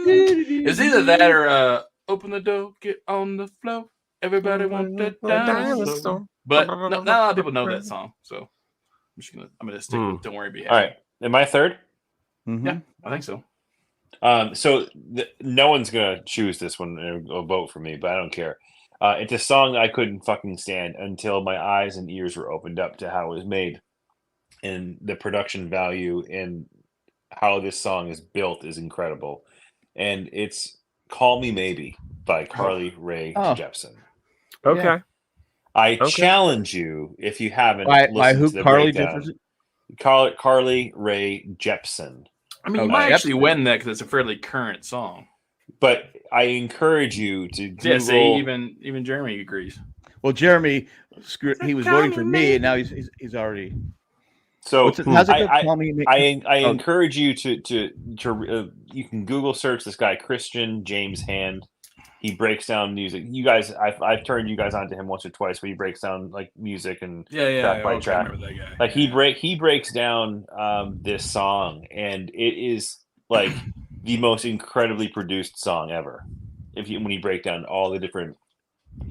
It's either that or open the door, get on the floor. Everybody want that dinosaur. But not a lot of people know that song, so I'm gonna stick with "Don't Worry, Be Happy." All right, am I third? Mm-hmm. Yeah, I think so. So no one's gonna choose this one or vote for me, but I don't care. It's a song I couldn't fucking stand until my eyes and ears were opened up to how it was made, and the production value and how this song is built is incredible. And it's "Call Me Maybe" by Carly Rae Jepsen. Okay. Yeah. I challenge you, if you haven't listened to to the Carly breakdown. Carly Rae Jepsen. I mean, you might actually win that because it's a fairly current song. But I encourage you to Google. Yeah, see, even Jeremy agrees. Well, Jeremy, he was voting for me, and now he's already. So how's it I encourage you to you can Google search this guy Christian James Hand. He breaks down music. You guys, I've turned you guys onto him once or twice, where he breaks down like music and track by track. I remember that guy. Like he breaks down this song, and it is like the most incredibly produced song ever. When you break down all the different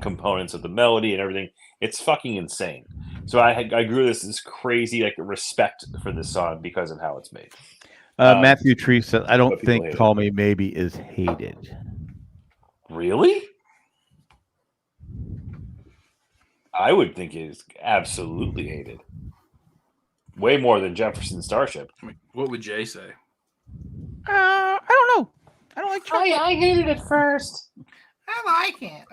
components of the melody and everything, it's fucking insane. So I grew this crazy like respect for this song because of how it's made. Matthew Tree said, "I don't think Call Me Maybe is hated." Really? I would think it is absolutely hated. Way more than Jefferson Starship. I mean, what would Jay say? I don't know. I don't like chocolate. I hated it first. I like it.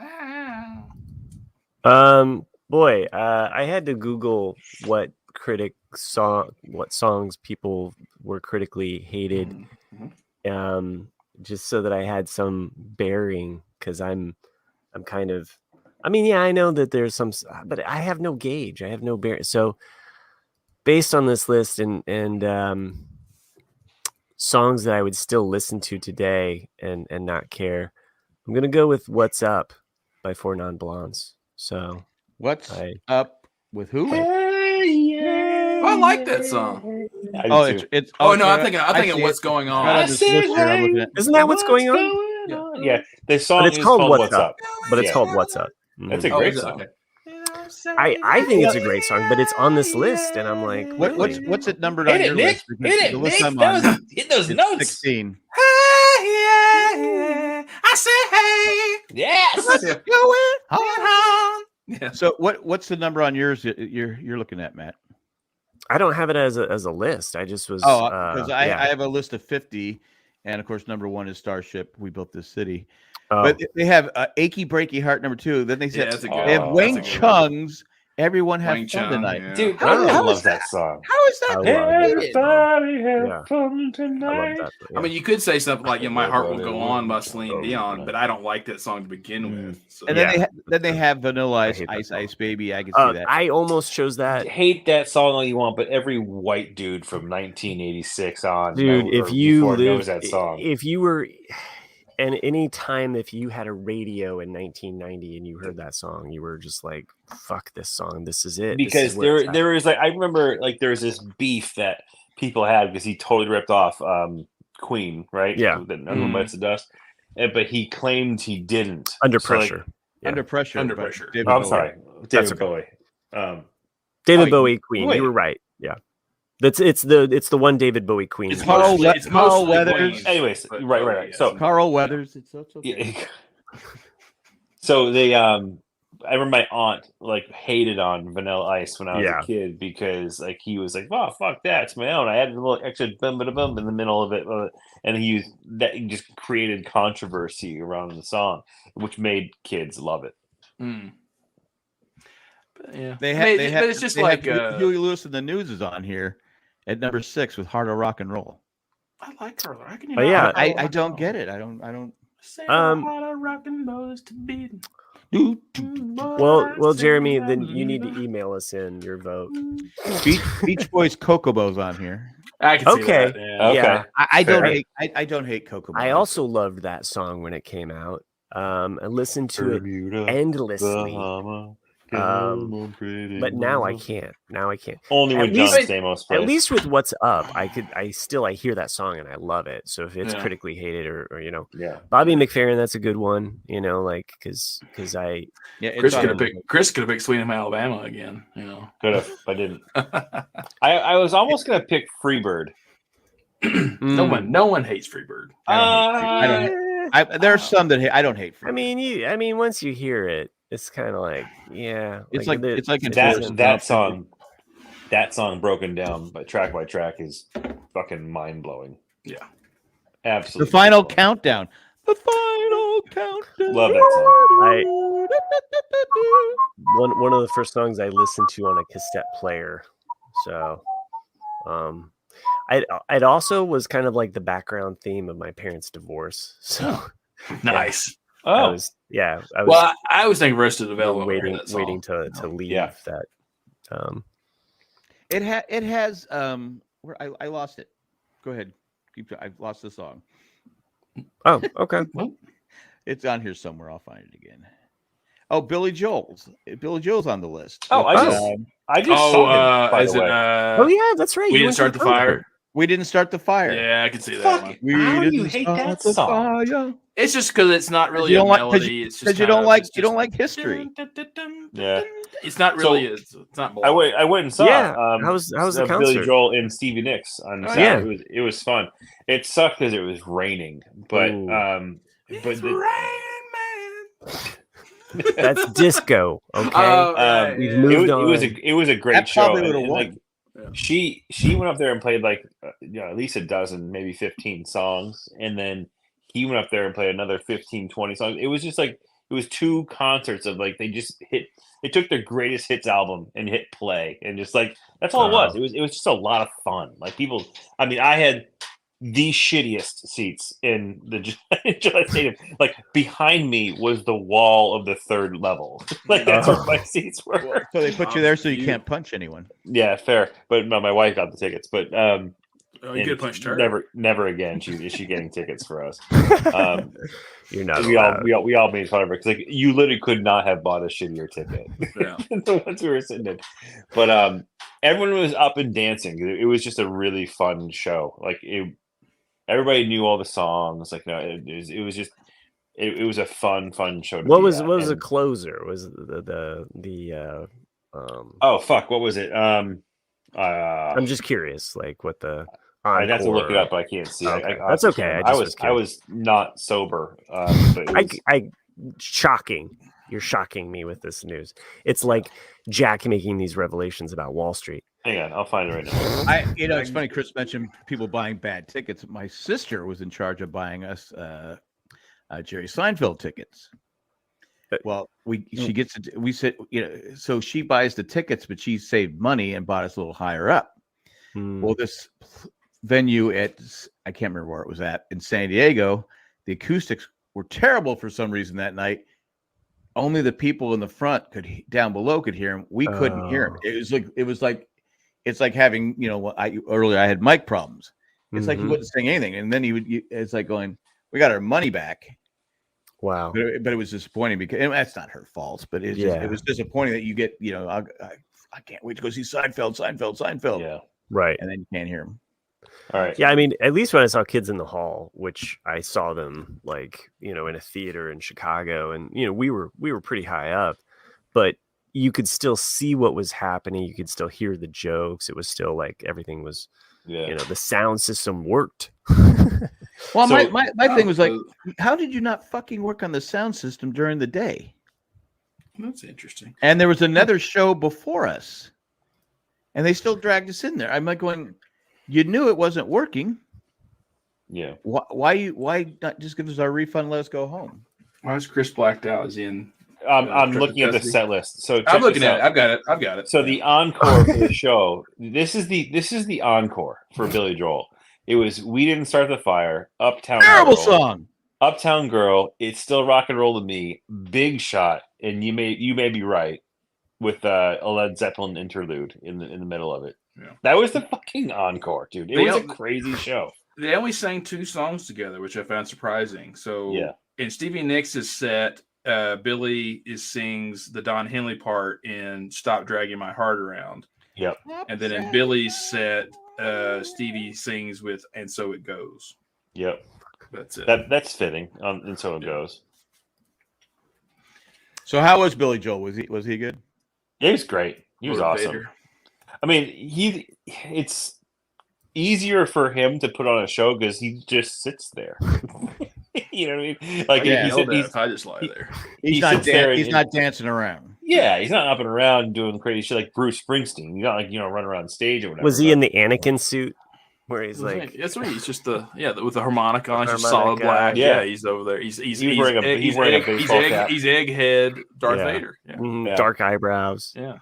Boy, I had to Google what songs people were critically hated. Just so that I had some bearing, because I'm kind of, I mean, yeah, I know that there's some, but I have no gauge. I have no bearing. So based on this list and songs that I would still listen to today and not care, I'm gonna go with "What's Up" by Four Non Blondes. So What's up with who? I like that song. It's I'm thinking What's Going On. Isn't that What's Going On? Yeah, the song is called What's Up. But it's called What's Up. That's a great song. Okay. I think it's a great song, but it's on this list, and I'm like, what's it numbered on your list? Hit those notes. 16. Hey, I say hey. Yes. What's going on? Yeah. So what's the number on yours you're looking at, Matt? I don't have it as a list. I just was. Because I have a list of 50, and of course, number 1 is Starship. We Built This City. But they have Achy Breaky Heart number 2. Then they said they have Wang Chung's Everyone Have Fun Tonight. Yeah. Dude, I love that song. How is that? Everybody have fun tonight. I mean, you could say something like, "My Heart Will Go On" by Celine Dion, but I don't like that song to begin with. So. And then they have Vanilla Ice Baby. I can see that. I almost chose that. Hate that song all you want, but every white dude from 1986 on, dude, if you knows that song. If you were. And any time if you had a radio in 1990 and you heard that song, you were just like, "Fuck this song! This is it." Because there is like, I remember like there's this beef that people had because he totally ripped off Queen, right? Yeah, that no one bites the dust. But he claimed he didn't. Under Pressure. Under Pressure. I'm sorry, David Bowie. David Bowie, Queen. You were right. Yeah. It's the one David Bowie Queen. It's Carl Weathers. Anyways, right. So Carl Weathers. It's okay. So they, I remember my aunt like hated on Vanilla Ice when I was a kid because like he was like, "Oh fuck that, it's my own." I added a little extra bum in the middle of it, and he just created controversy around the song, which made kids love it. Yeah, but it's just like Huey Lewis and the News is on here at number 6 with "Heart of Rock and Roll." I like her. I don't get it. I don't. Well, Jeremy, then you need to email us in your vote. Beach Boys Kokobo's on here. I can see that. Yeah. I don't hate Kokobo. I also loved that song when it came out. I listened to it endlessly. But now I can't. Only with John Stamos plays. At least with What's Up, I hear that song and I love it. So if it's critically hated or Bobby McFerrin, that's a good one. Because Chris could have picked Sweet Home Alabama again. Could have. I didn't. I was almost gonna pick Freebird. No one hates Freebird. There's some that I don't hate Freebird. I mean, once you hear it, it's kind of like, it's like that song broken down by track is fucking mind blowing. Yeah, absolutely. The final countdown. Love that song. One of the first songs I listened to on a cassette player. So, it also was kind of like the background theme of my parents' divorce. So nice. I was thinking Arrested Development. Waiting to leave that. It has where I lost it. Go ahead. I've lost the song. Oh, okay. It's on here somewhere. I'll find it again. Oh, Billy Joel's on the list. Oh, I just saw him, by the way. Oh yeah, that's right. We didn't start the fire. We didn't start the fire. Yeah, I can see that one. How do you hate that song? Fire. It's just because it's not really a melody. It's just because you don't like history. Yeah, it's not really. It's not. I went and saw. How was the concert? Billy Joel and Stevie Nicks on Saturday. It was fun. It sucked because it was raining, but it's raining, man. That's disco. Okay, we've moved on. It was a great show. She went up there and played at least a dozen, maybe 15 songs, and then he went up there and played another 15, 20 songs. It was just it was two concerts of they took their greatest hits album and hit play, and just that's all it was. It was just a lot of fun. I had the shittiest seats in the Gillette Stadium. Behind me was the wall of the third level. That's where my seats were. So they put you there so you can't punch anyone. Yeah, fair. But my wife got the tickets. But you could have punched her. Never again. Is she getting tickets for us? You're not. We all made fun of her because you literally could not have bought a shittier ticket. Yeah. The ones we were sitting in. But everyone was up and dancing. It was just a really fun show. Everybody knew all the songs. It was a fun show. What was the closer? Was oh fuck! What was it? I'm just curious, what the. I'd have to look it up, but I can't see. Okay. That's okay. I was not sober. But shocking. You're shocking me with this news. It's like Jack making these revelations about Wall Street. Hang on, I'll find it right now. It's funny. Chris mentioned people buying bad tickets. My sister was in charge of buying us Jerry Seinfeld tickets. Well, so she buys the tickets, but she saved money and bought us a little higher up. Well, this venue I can't remember where it was at in San Diego, the acoustics were terrible for some reason that night. Only the people in the front down below could hear him. We couldn't hear him. It's like having, earlier I had mic problems. It's like he wouldn't sing anything. And then it's like going, we got our money back. Wow. But it was disappointing because that's not her fault, but it was disappointing that you get, I can't wait to go see Seinfeld. Yeah. Right. And then you can't hear him. All right. Yeah. I mean, at least when I saw Kids in the Hall, which I saw them in a theater in Chicago, and, we were pretty high up, but you could still see what was happening. You could still hear the jokes. It was still everything was, the sound system worked. Well, my thing was how did you not fucking work on the sound system during the day? That's interesting. And there was another show before us, and they still dragged us in there. I'm going, you knew it wasn't working. Yeah. Why not just give us our refund? Let us go home. Why is Chris blacked out? Is he in? I'm looking at the set list. So I'm looking at it. I've got it. So the encore for the show. This is the encore for Billy Joel. It was "We Didn't Start the Fire," "Uptown Terrible Girl," song, "Uptown Girl," "It's Still Rock and Roll to Me," "Big Shot," and you may be right with a Led Zeppelin interlude in the middle of it. Yeah. That was the fucking encore, dude. It was a crazy show. They only sang 2 songs together, which I found surprising. So in Stevie Nicks' set, Billy sings the Don Henley part in "Stop Dragging My Heart Around." Yep. And then in Billy's set, Stevie sings with "And So It Goes." Yep. That's it. That's fitting. And so it goes. So how was Billy Joel? Was he good? Yeah, he was great. He was awesome. Vader. I mean, it's easier for him to put on a show because he just sits there. You know what I mean? Like I just lie there. He's not dancing around. Yeah, he's not up and around doing crazy shit like Bruce Springsteen. He's not like run around stage or whatever. Was he in the Anakin suit where he's like? That's what he's just with the harmonica on, just solid black. Yeah, he's over there. He's wearing a baseball cap. He's egghead Darth Vader. Yeah. Mm-hmm. Dark eyebrows. Yeah.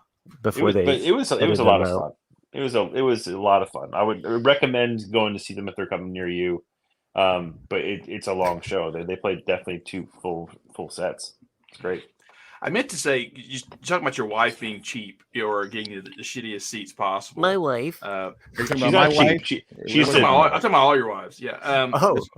It was a lot of fun. It was a lot of fun. I would recommend going to see them if they're coming near you. But it's a long show. They played definitely 2 full sets. It's great. I meant to say, you talking about your wife being cheap or getting the shittiest seats possible. My wife. She's not cheap. I'm talking about all your wives. Yeah.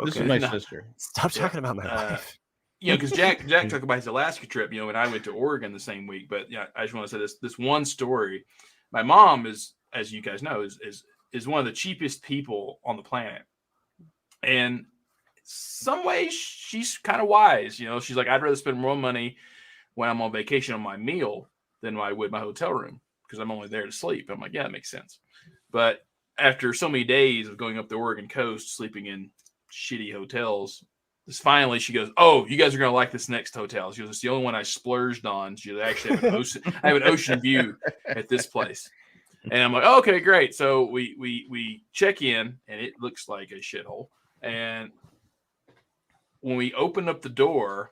This is my sister. Stop talking about my wife. Because Jack talked about his Alaska trip, and I went to Oregon the same week. But yeah, I just want to say this one story. My mom is, as you guys know, is one of the cheapest people on the planet. And some ways she's kind of wise. She's like, I'd rather spend more money when I'm on vacation on my meal than I would my hotel room because I'm only there to sleep. I'm like, yeah, that makes sense. But after so many days of going up the Oregon coast, sleeping in shitty hotels, finally she goes, oh, you guys are going to like this next hotel. She goes, it's the only one I splurged on. She goes, I actually have an ocean view at this place. And I'm like, okay, great. So we check in and it looks like a shithole. And when we open up the door,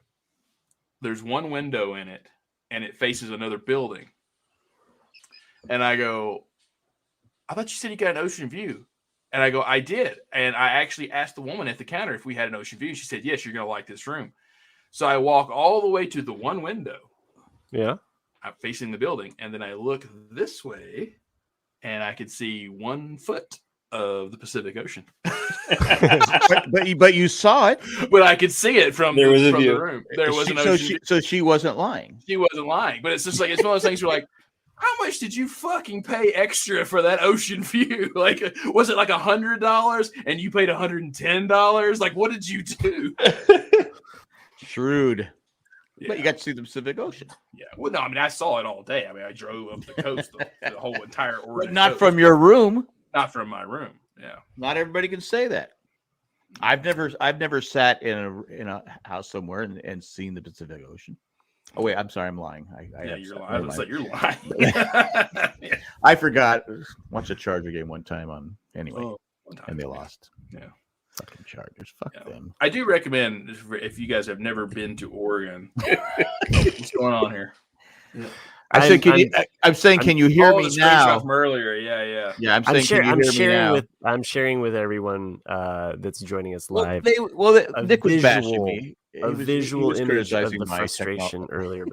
there's one window in it and it faces another building. And I go, I thought you said you got an ocean view. And I go, I did. And I actually asked the woman at the counter if we had an ocean view. She said, yes, you're going to like this room. So I walk all the way to the one window. Yeah. I'm facing the building. And then I look this way and I could see 1 foot of the Pacific Ocean. but you saw it. But I could see it from the room. There was an ocean. So she wasn't lying. She wasn't lying. But it's just like, it's one of those things where like, how much did you fucking pay extra for that ocean view? Like, was it like $100 and you paid $110? Like, what did you do? Shrewd. Yeah. But you got to see the Pacific Ocean. Yeah. Well, no, I mean, I saw it all day. I mean, I drove up the coast, the whole entire Oregon. But not from your room. Not from my room. Yeah. Not everybody can say that. I've never sat in a house somewhere and seen the Pacific Ocean. Oh wait, I'm sorry, I'm lying. You're lying. I was like, you're lying. Yeah. I forgot. Watched a Charger game one time and they lost. Yeah. Fucking Chargers. Fuck them. I do recommend if you guys have never been to Oregon. What's going on here? Yeah. I'm saying, can you hear me now? From earlier, yeah. Yeah, I'm saying, can you hear me now? I'm sharing with everyone that's joining us live. Nick was bashing me. A visual image of the frustration earlier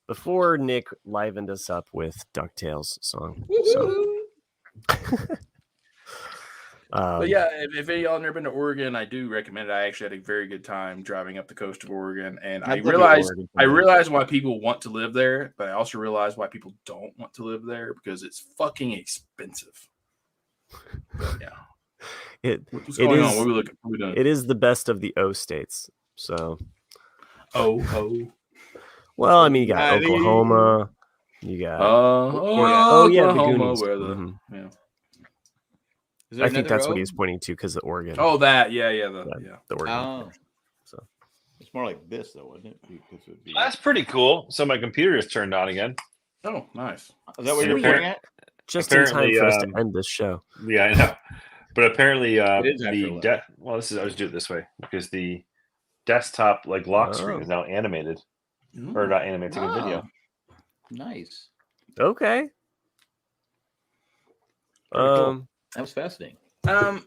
before Nick livened us up with DuckTales song. So. But yeah, if any of y'all have never been to Oregon, I do recommend it. I actually had a very good time driving up the coast of Oregon, and I realize why people want to live there, but I also realize why people don't want to live there because it's fucking expensive. Yeah, it is the best of the O states. So, well, I mean, you got Oklahoma, you got Oklahoma, the Goonies. Yeah. I think that's what he's pointing to because of Oregon. Oh, that, yeah, the Oregon. Oh. So it's more like this, though, isn't it? That's pretty cool. So my computer is turned on again. Oh, nice. Is that what you're pointing at? Just in time for us to end this show. Yeah, I know. But apparently, I'll just do it this way because the desktop lock screen is now animated, or not animated, taking video. Nice. Okay. Cool. That was fascinating. Since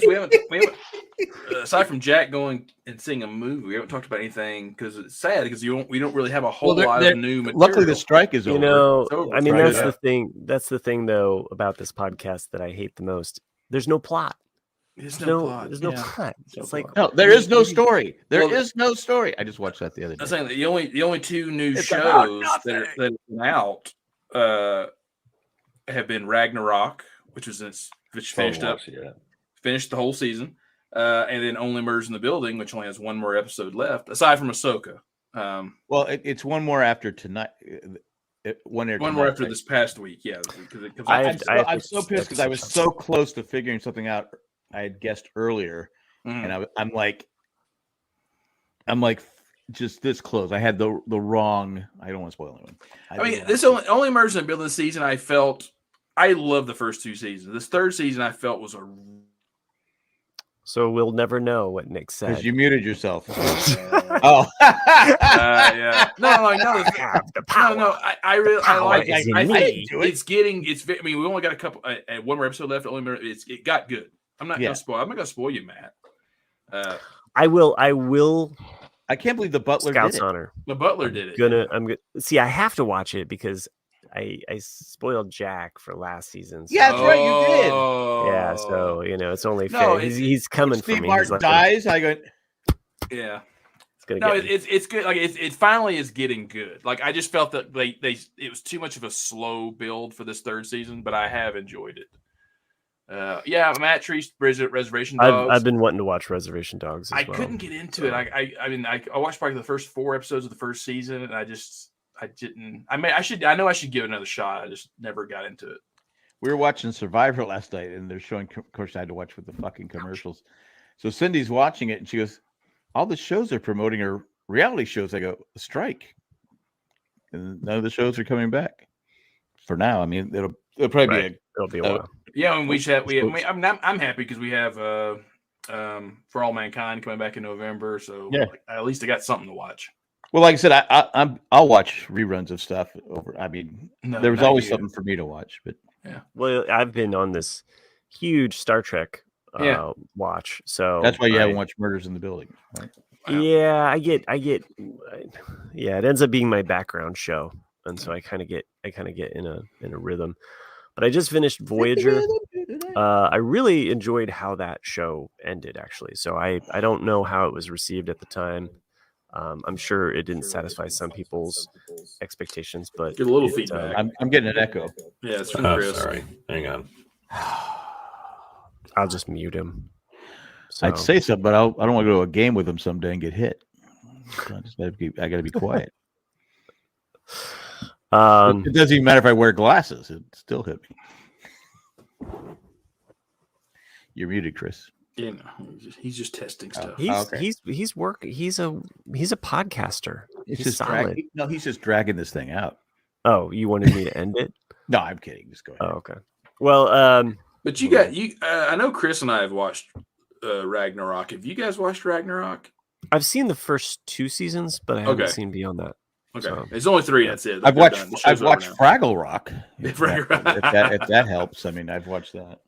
we haven't aside from Jack going and seeing a movie, we haven't talked about anything because it's sad because we don't really have a whole lot of new material. Luckily, the strike is over. I mean, that's the thing. That's the thing, though, about this podcast that I hate the most. There's no plot. There's no plot. There's no plot. It's like there is no story. There is no story. I just watched that the other day. I'm saying the only two new shows that have been out have been Ragnarok, which finished up, finished the whole season, and then Only Murders in the Building, which only has one more episode left, aside from Ahsoka. Well, it's one more after tonight. One more after this past week, yeah. Because it comes I'm so pissed because I was so close to figuring something out. I had guessed earlier, and I'm like just this close. I had the wrong. I don't want to spoil anyone. I mean, this only Murders in the Building season. I love the first two seasons. This third season I felt was So we'll never know what Nick said. Because you muted yourself. yeah. No. I really like it. I mean, we only got a couple. One more episode left. It got good. I'm not gonna spoil. I'm not gonna spoil you, Matt. I will. I can't believe the Butler Scout's did it. honor. The Butler did it. I'm gonna see. I have to watch it because I spoiled Jack for last season. So. Yeah, that's right. You did. Yeah, so it's only fair. He's coming for me. Steve Martin dies. I go. Yeah. It's good. Like it finally is getting good. Like I just felt that it was too much of a slow build for this third season, but I have enjoyed it. Matt Treese, Reservation Dogs. I've been wanting to watch Reservation Dogs. I couldn't get into it. I watched probably the first 4 episodes of the first season, and I didn't. I should give it another shot. I just never got into it. We were watching Survivor last night, and they're showing. Of course, I had to watch with the fucking commercials. So Cindy's watching it, and she goes, "All the shows they're promoting are reality shows." I go, "A strike," and none of the shows are coming back for now. I mean, it'll probably it'll be a while. Yeah, and I'm happy because we have For All Mankind coming back in November, so at least I got something to watch. Well, like I said, I'll watch reruns of stuff over. I mean, there was always something for me to watch, but yeah. Well, I've been on this huge Star Trek watch, so that's why you haven't watched Murders in the Building, right? Yeah, I get. Yeah, it ends up being my background show, and so I kind of get in a rhythm. But I just finished Voyager. I really enjoyed how that show ended, actually. So I don't know how it was received at the time. I'm sure it didn't satisfy some people's expectations, but get a little feedback. I'm getting an echo. Yeah, it's from Chris. Sorry, hang on. I'll just mute him. So. I'd say something, but I don't want to go to a game with him someday and get hit. So I got to be quiet. It doesn't even matter if I wear glasses; it still hit me. You're muted, Chris. Yeah, no, he's just testing stuff. He's working. He's a podcaster. He's solid. He's just dragging this thing out. Oh, you wanted me to end it? No, I'm kidding. Just go ahead. Oh, okay. Well, but you got you. I know Chris and I have watched Ragnarok. Have you guys watched Ragnarok? I've seen the first 2 seasons, but I haven't seen beyond that. Okay, so. It's only 3. That's it. I've watched Fraggle Rock. If that helps. I mean, I've watched that.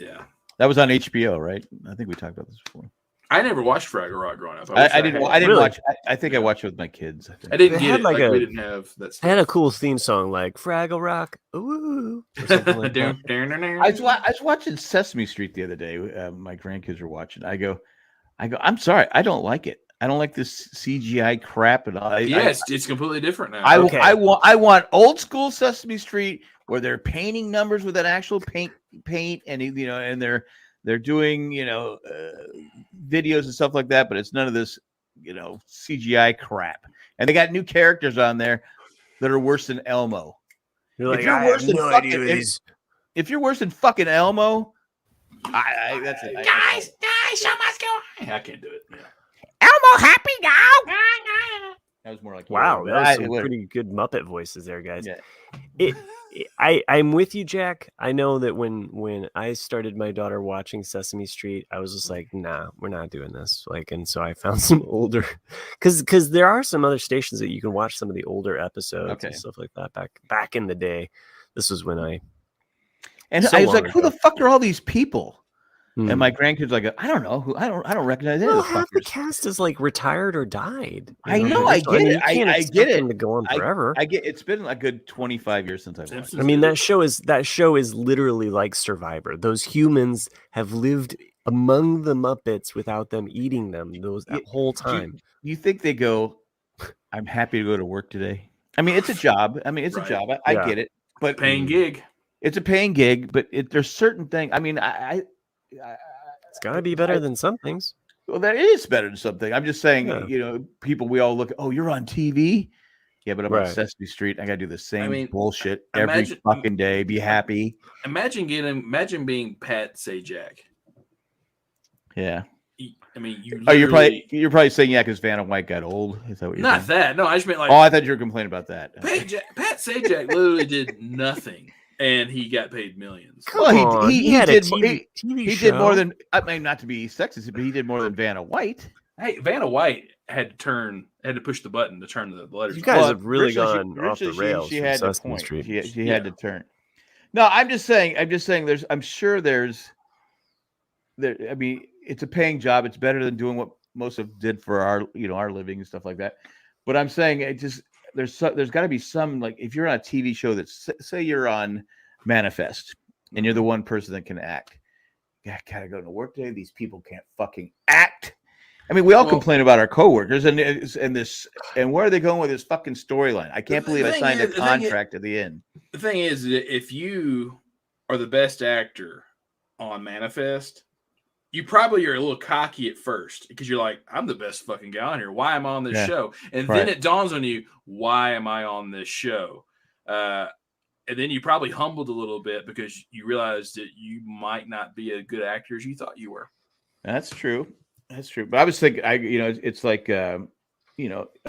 Yeah, that was on HBO, right? I think we talked about this before. I never watched Fraggle Rock growing up. I didn't watch. I think I watched it with my kids. I didn't get it. We didn't have that stuff. I had a cool theme song like Fraggle Rock. Ooh. Like I was watching Sesame Street the other day. My grandkids were watching. I go. I'm sorry. I don't like it. I don't like this CGI crap and all. It's completely different now. I want old school Sesame Street where they're painting numbers with an actual paint, and and they're doing videos and stuff like that. But it's none of this CGI crap. And they got new characters on there that are worse than Elmo. You're like, if you're worse than fucking Elmo, that's it. Guys, show must go on. I can't do it. Yeah. Elmo happy now. That was more like wow. That was some pretty good Muppet voices there, guys. Yeah. I'm with you, Jack. I know that when I started my daughter watching Sesame Street, I was just like, nah, we're not doing this. And so I found some older, because there are some other stations that you can watch some of the older episodes and stuff like that back in the day. This was when I was like, who the fuck are all these people? And my grandkids like, I don't know who. I don't recognize any of the half the cast is like retired or died. I know. I get it. I get it. To go on forever. I get. It's been a good 25 years since I've watched it. I mean, that show is literally like Survivor. Those humans have lived among the Muppets without them eating them that whole time. You think they go, I'm happy to go to work today? I mean, it's a job. It's a job. I get it. But paying gig. It's a paying gig, but there's certain things. I mean, it's got to be better than some things. Well, that is better than something. I'm just saying, people, we all look, oh, you're on TV. Yeah, but I'm on Sesame Street. I got to do the same bullshit every fucking day. Be happy. Imagine being Pat Sajak. Yeah. I mean, you're probably saying because Vanna White got old. Is that what you're saying? That. No, I just meant like. Oh, I thought you were complaining about that. Pat Sajak literally did nothing, and he got paid millions. Well, he had a TV show. He did more than. I mean, not to be sexist, but he did more than Vanna White. Hey, Vanna White had to push the button to turn the letters. You guys have really gone off the rails. She had to point. She had to turn. No, I'm just saying. I'm sure there's. I mean, it's a paying job. It's better than doing what most of did for our living and stuff like that. But I'm saying there's got to be some, like, if you're on a TV show that's, say you're on Manifest and you're the one person that can act. Yeah, gotta go to work today. These people can't fucking act. I mean, we all complain about our coworkers and where are they going with this fucking storyline? I can't believe I signed a contract at the end. The thing is, if you are the best actor on Manifest, you probably are a little cocky at first because you're like, I'm the best fucking guy on here. Why am I on this show? And then it dawns on you, why am I on this show? And then you probably humbled a little bit because you realized that you might not be a good actor as you thought you were. That's true. But I was thinking, it's like, a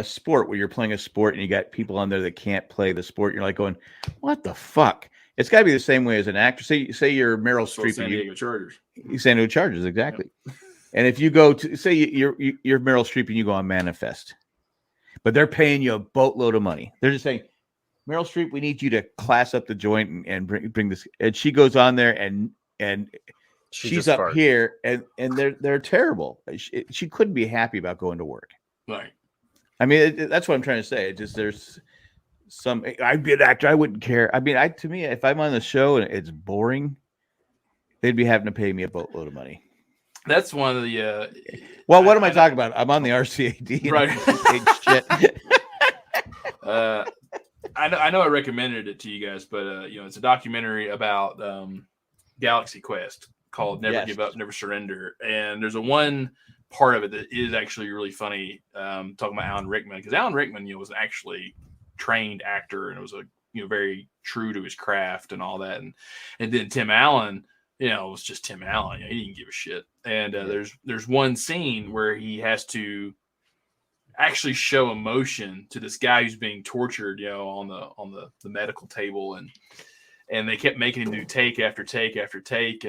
sport where you're playing a sport and you got people on there that can't play the sport. You're like going, what the fuck? It's got to be the same way as an actor. Say you're Meryl Streep. San Diego Chargers. San Diego Chargers, exactly. Yep. And if you go to, say you're Meryl Streep and you go on Manifest, but they're paying you a boatload of money. They're just saying, Meryl Streep, we need you to class up the joint and bring this. And she goes on there and she's up here and they're terrible. She couldn't be happy about going to work. Right. I mean, that's what I'm trying to say. It just there's. I'd be an actor. I wouldn't care. I mean, to me, if I'm on the show and it's boring, they'd be having to pay me a boatload of money. That's one of the. Well, what am I talking about? I'm on the RCAD. Right. Shit. I know I recommended it to you guys, but it's a documentary about Galaxy Quest called "Never Give Up, Never Surrender," and there's one part of it that is actually really funny. Talking about Alan Rickman, because Alan Rickman, was actually trained actor and it was very true to his craft and all that, and then Tim Allen, was just Tim Allen. He didn't give a shit. And there's one scene where he has to actually show emotion to this guy who's being tortured, on the medical table, and they kept making him do take after take after take,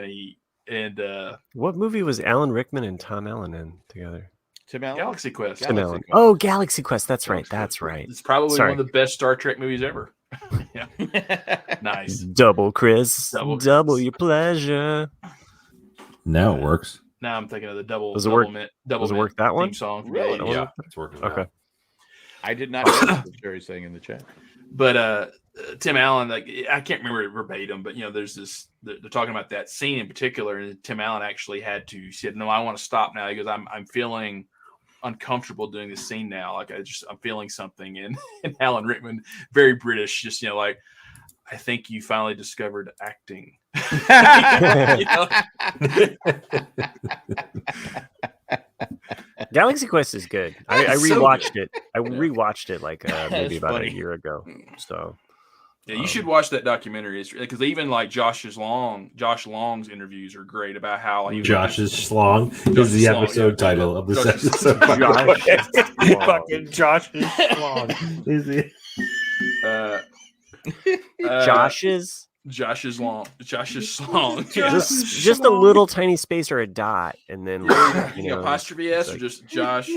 and what movie was Alan Rickman and Tom Allen in together? Tim Allen? Galaxy Quest. Oh, Galaxy Quest. That's right. It's probably one of the best Star Trek movies ever. Yeah. Nice. Double, Chris. Double your pleasure. Now it works. Now I'm thinking of the double. Does it work that one? Song. Really? Yeah. It's working. Okay. I did not know what Jerry's saying in the chat. But Tim Allen, I can't remember it verbatim, but there's this. They're talking about that scene in particular, and Tim Allen actually he said, "No, I want to stop now." He goes, "I'm feeling uncomfortable doing this scene now. Like I'm feeling something." And Alan Rickman, very British, just I think you finally discovered acting. Galaxy Quest is good. I rewatched it. I rewatched it maybe about a year ago. So yeah, you should watch that documentary because even like Josh Long's interviews are great about how Josh's Slong is the episode title of this episode. Fucking Josh's Slong. Is it? Josh's Slong. Just a little tiny space or a dot, and then apostrophe S or just Josh.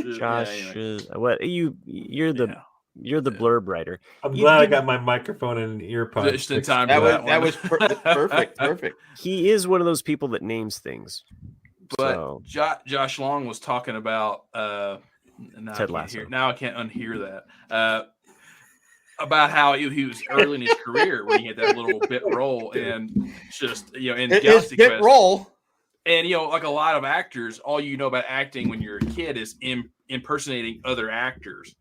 What you're the blurb writer. I'm glad I got my microphone and earpods just in time. That was perfect. He is one of those people that names things. But Josh Long was talking about Ted Lasso. Now I can't unhear that. About how he was early in his career when he had that little bit role and just in Galaxy bit Quest role. And like a lot of actors, all you know about acting when you're a kid is impersonating other actors.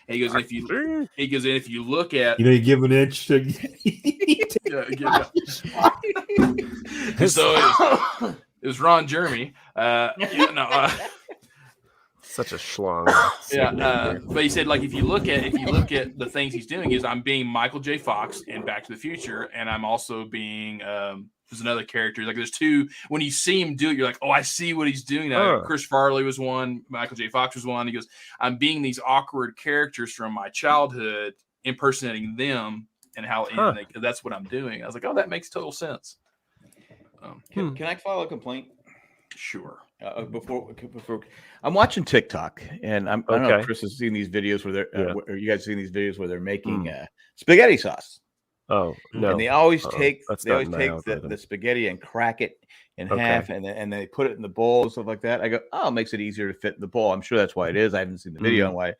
And he goes, if you look at, you give an inch to so it was Ron Jeremy. Such a schlong. But he said, like, if you look at the things he's doing, is I'm being Michael J. Fox in Back to the Future, and I'm also being there's another character. Like, there's two. When you see him do it, you're like, oh, I see what he's doing now. Chris Farley was one. Michael J. Fox was one. He goes, I'm being these awkward characters from my childhood, impersonating them, and how that's what I'm doing. I was like, oh, that makes total sense. Can I file a complaint? Sure. Before I'm watching TikTok, and I don't know if Chris has seen these videos where they're or you guys seen these videos where they're making spaghetti sauce. Oh no! And they always take the spaghetti and crack it in half, and they put it in the bowl and stuff like that. I go, oh, it makes it easier to fit in the bowl. I'm sure that's why it is. I haven't seen the video on why.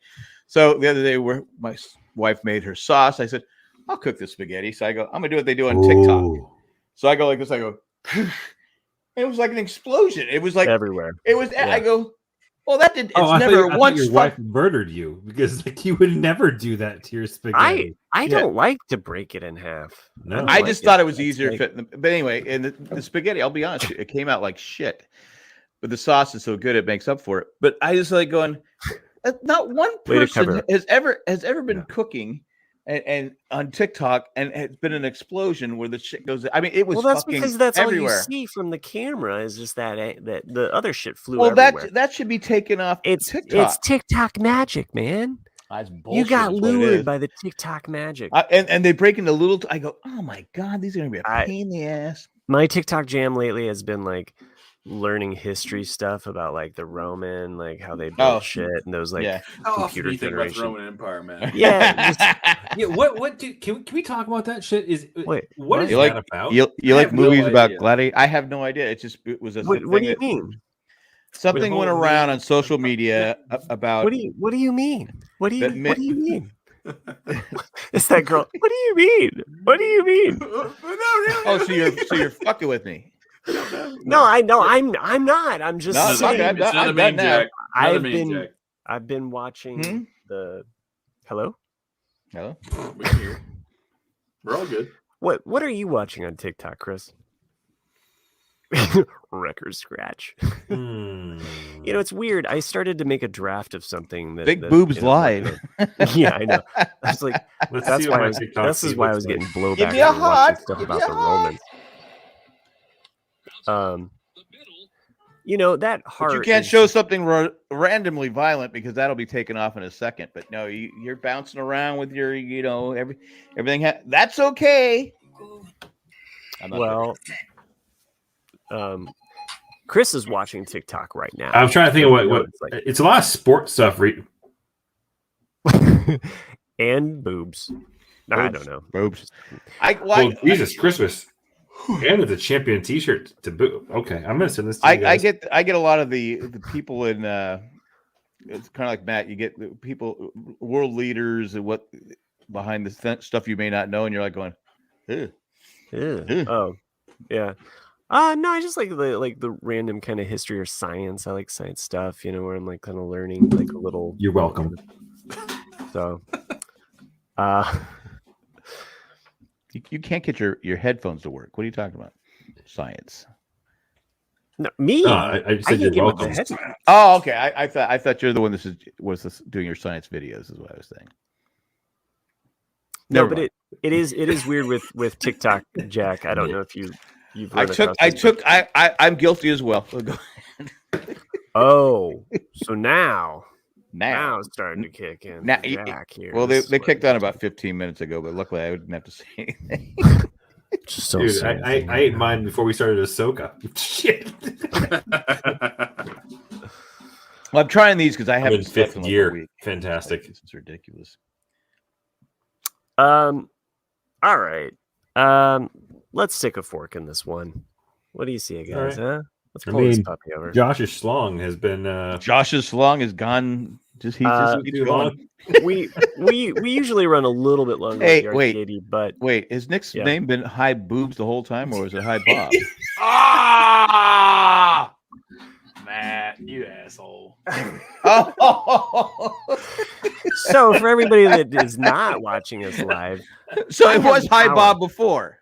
So the other day, where my wife made her sauce, I said, I'll cook the spaghetti. So I go, I'm gonna do what they do on TikTok. So I go like this. I go. It was like an explosion. It was like everywhere. It was. Yeah. I go, well, that did. It's never once. Your wife murdered you because like you would never do that to your spaghetti. I don't like to break it in half. No, I just thought it was easier to fit. But anyway, and the spaghetti, I'll be honest, it came out like shit. But the sauce is so good, it makes up for it. But I just like going. Not one person has ever been cooking. And on TikTok, and it's been an explosion where the shit goes. I mean, it was. Well, that's fucking because that's everywhere. all you see from the camera is just that the other shit flew everywhere. That should be taken off. TikTok. It's TikTok magic, man. That's bullshit. You got lured by the TikTok magic. And they break into little. I go, oh my god, these are gonna be a pain in the ass. My TikTok jam lately has been like learning history stuff about like the Roman, like how they built shit and those like computer generation. About the Roman Empire, man. Yeah, what do can we talk about that shit? What is that about? You like movies about gladiators? I have no idea. It was a what do you mean? Something went around on social media about. What do you mean? What do you mean? It's that girl. What do you mean? What do you mean? Oh, so you're fucking with me. No, I know I'm not. I'm just saying. I've been watching the. Hello. We can hear. We're all good. What are you watching on TikTok, Chris? Record scratch. It's weird. I started to make a draft of something that Big Boobs Live. Yeah, I know. I was like, that's why I was getting blowback and watching stuff about the Romans. That heart. But you can't show something randomly violent because that'll be taken off in a second. But no, you're bouncing around with your, everything. That's okay. Chris is watching TikTok right now. I'm trying to think of what it's a lot of sports stuff. And boobs. I don't know. Boobs. Jesus Christmas. And with a champion T-shirt to boot. Okay, I'm gonna send this to you guys. I get a lot of the people in. It's kind of like Matt. You get the people, world leaders, and what behind the stuff you may not know, and you're like going, Ew. Oh, yeah. No, I just like the random kind of history or science. I like science stuff, where I'm like kind of learning like a little. You're welcome. So, you can't get your headphones to work. What are you talking about? Science. No, me. I said you're welcome. Oh, okay. I thought you're the one that was doing your science videos. Is what I was saying. No, but it is weird with TikTok, Jack. I don't know if you've. I'm guilty as well. Oh, so now it's starting to kick in. Now, here. Well, they kicked on about 15 minutes ago, but luckily I wouldn't have to say anything. Dude, I ate mine before we started Ahsoka. Shit. Well, I'm trying these because I haven't slept in a week. Fantastic. This is ridiculous. All right. Let's stick a fork in this one. What do you see, guys? Right. Let's pull this puppy over. Josh's Slong has been. Josh's Slong is gone. Just keeps going. we usually run a little bit longer. Hey, with the RCAD, but wait, has Nick's name been High Boobs the whole time, or was it High Bob? Matt, you asshole. So for everybody that is not watching us live, so it was High Bob before.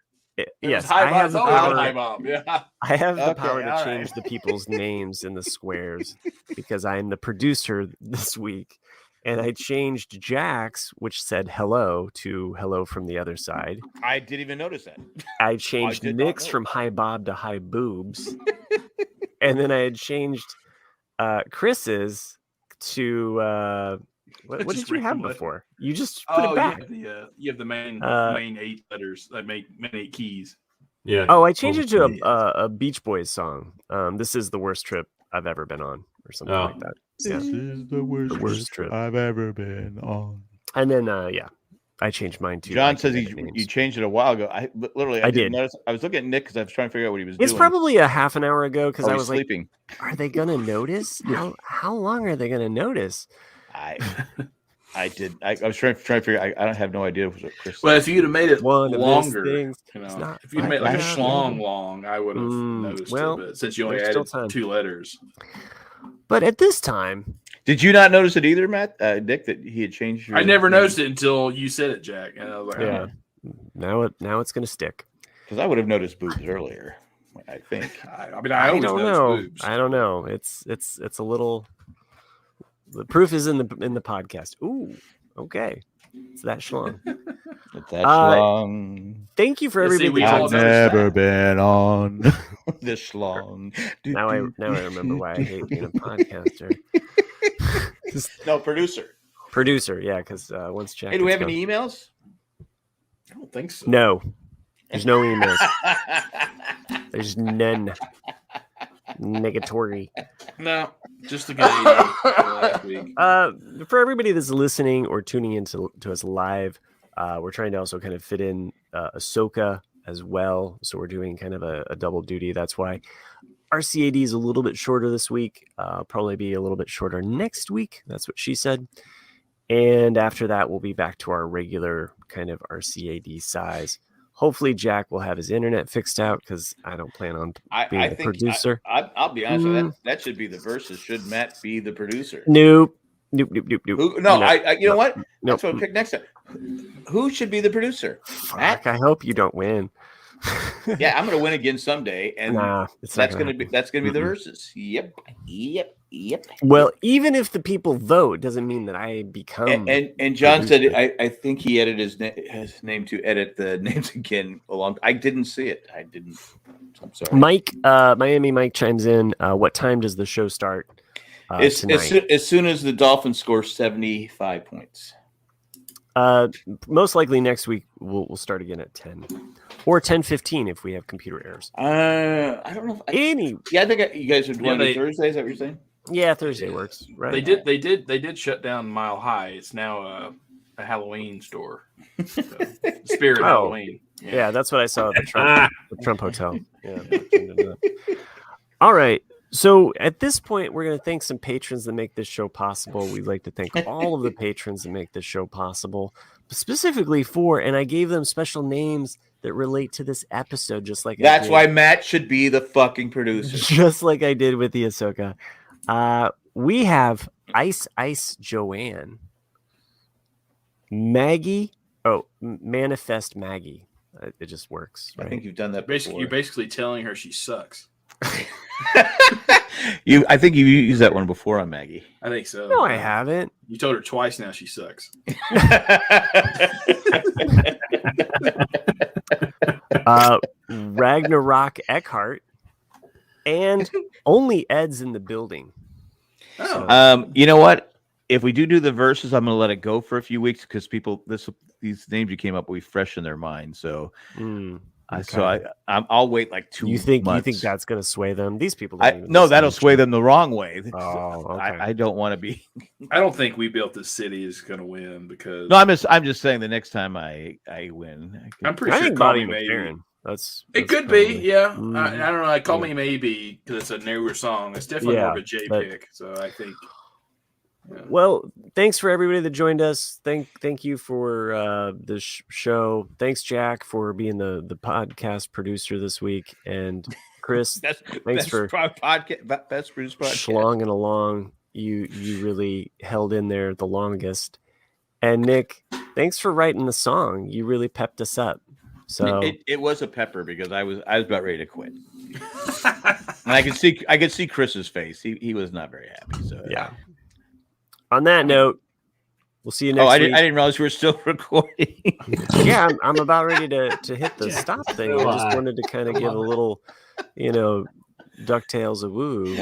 Yes, I have the power. High Bob. Yeah. I have the power to change the people's names in the squares because I'm the producer this week. And I changed Jack's, which said hello, to hello from the other side. I didn't even notice that. I changed Nick's from High Bob to High Boobs. And then I had changed Chris's to what did you have before? You just put it back. You have the main 8 letters, like main 8 keys. Yeah. Oh, I changed it to a Beach Boys song. This is the worst trip I've ever been on, or something like that. This is the worst trip I've ever been on. And then I changed mine too. John says you changed it a while ago. I didn't notice. I was looking at Nick because I was trying to figure out what he was doing. It's probably a half an hour ago because I was sleeping. Like, are they gonna notice? How long are they gonna notice? I was trying to figure. I don't have no idea what Chris. Well, if you'd have made it longer, if you'd have made like a schlong long, I would have noticed it. But since you only added 2 letters. But at this time, did you not notice it either, Matt? Nick, that he had changed. I never noticed it until you said it, Jack. And I was like, yeah. Now it's gonna stick. Because I would have noticed boobs earlier. I think. I always don't know. Boobs. I don't know. It's a little. The proof is in the podcast. Ooh, okay. It's that schlong. It's that schlong. Thank you for everybody. I've never been on the schlong. Now I remember why I hate being a podcaster. No, producer. Producer, yeah, because once Jack. Hey, do we have any emails? I don't think so. No. There's no emails. There's none. Negatory. No, just a good last week. For everybody that's listening or tuning in to us live, we're trying to also kind of fit in Ahsoka as well. So we're doing kind of a double duty. That's why RCAD is a little bit shorter this week. Probably be a little bit shorter next week. That's what she said. And after that, we'll be back to our regular kind of RCAD size. Hopefully, Jack will have his internet fixed out because I don't plan on being the producer. I'll be honest with you. That should be the verses. Should Matt be the producer? Nope. You know what? That's what I pick next time. Who should be the producer? Matt? I hope you don't win. Yeah, I'm going to win again someday, and that's going to be the verses. Yep. Well, even if the people vote, doesn't mean that I become. And John said, I think he edited his name to edit the names again. I didn't see it. I didn't. I'm sorry. Mike, Miami Mike chimes in. What time does the show start? As soon as the Dolphins score 75 points. Most likely next week we'll start again at 10 or 10:15 if we have computer errors. I don't know. I think you guys are doing Thursday. Is that what you're saying? Yeah, Thursday works. Right. They did shut down Mile High. It's now a Halloween store. So, Spirit Halloween. Yeah, that's what I saw at the Trump Hotel. Yeah. All right. So at this point, we're going to thank some patrons that make this show possible. We'd like to thank all of the patrons that make this show possible, specifically and I gave them special names that relate to this episode, just like that's why Matt should be the fucking producer, just like I did with the Ahsoka. We have Ice Joanne, Maggie. Oh, Manifest Maggie. It just works. Right? I think you've done that before. You're basically telling her she sucks. I think you used that one before on Maggie. I think so. No, I haven't. You told her twice now she sucks. Ragnarok Eckhart and only Ed's in the building. You know what? If we do the verses, I'm going to let it go for a few weeks because these names you came up with fresh in their mind. So. Okay. So I'll wait like 2 months. You think that's going to sway them? These people that'll sway them the wrong way. Oh, okay. I don't want to be. I don't think We Built This City is going to win because. No, I'm just saying the next time I win. I'm pretty sure Bobby McFerrin. It could probably be, yeah. Mm-hmm. I don't know. Call me maybe because it's a newer song. It's definitely more of a J pick. So I think. Yeah. Well, thanks for everybody that joined us. Thank you for the show. Thanks, Jack, for being the podcast producer this week, and Chris, thanks for podcast, best produced podcast. Schlonging along. You really held in there the longest. And Nick, thanks for writing the song. You really pepped us up. So it was a pepper because I was about ready to quit. And I could see Chris's face. He was not very happy. So yeah. On that note, we'll see you next week. I didn't realize we were still recording. Yeah, I'm about ready to hit the stop thing. I just wanted to kind of give a little, DuckTales of woo.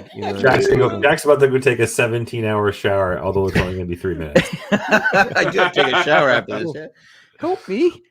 Jack's about to go take a 17-hour shower, although it's only going to be 3 minutes. I do have to take a shower after this. Help me.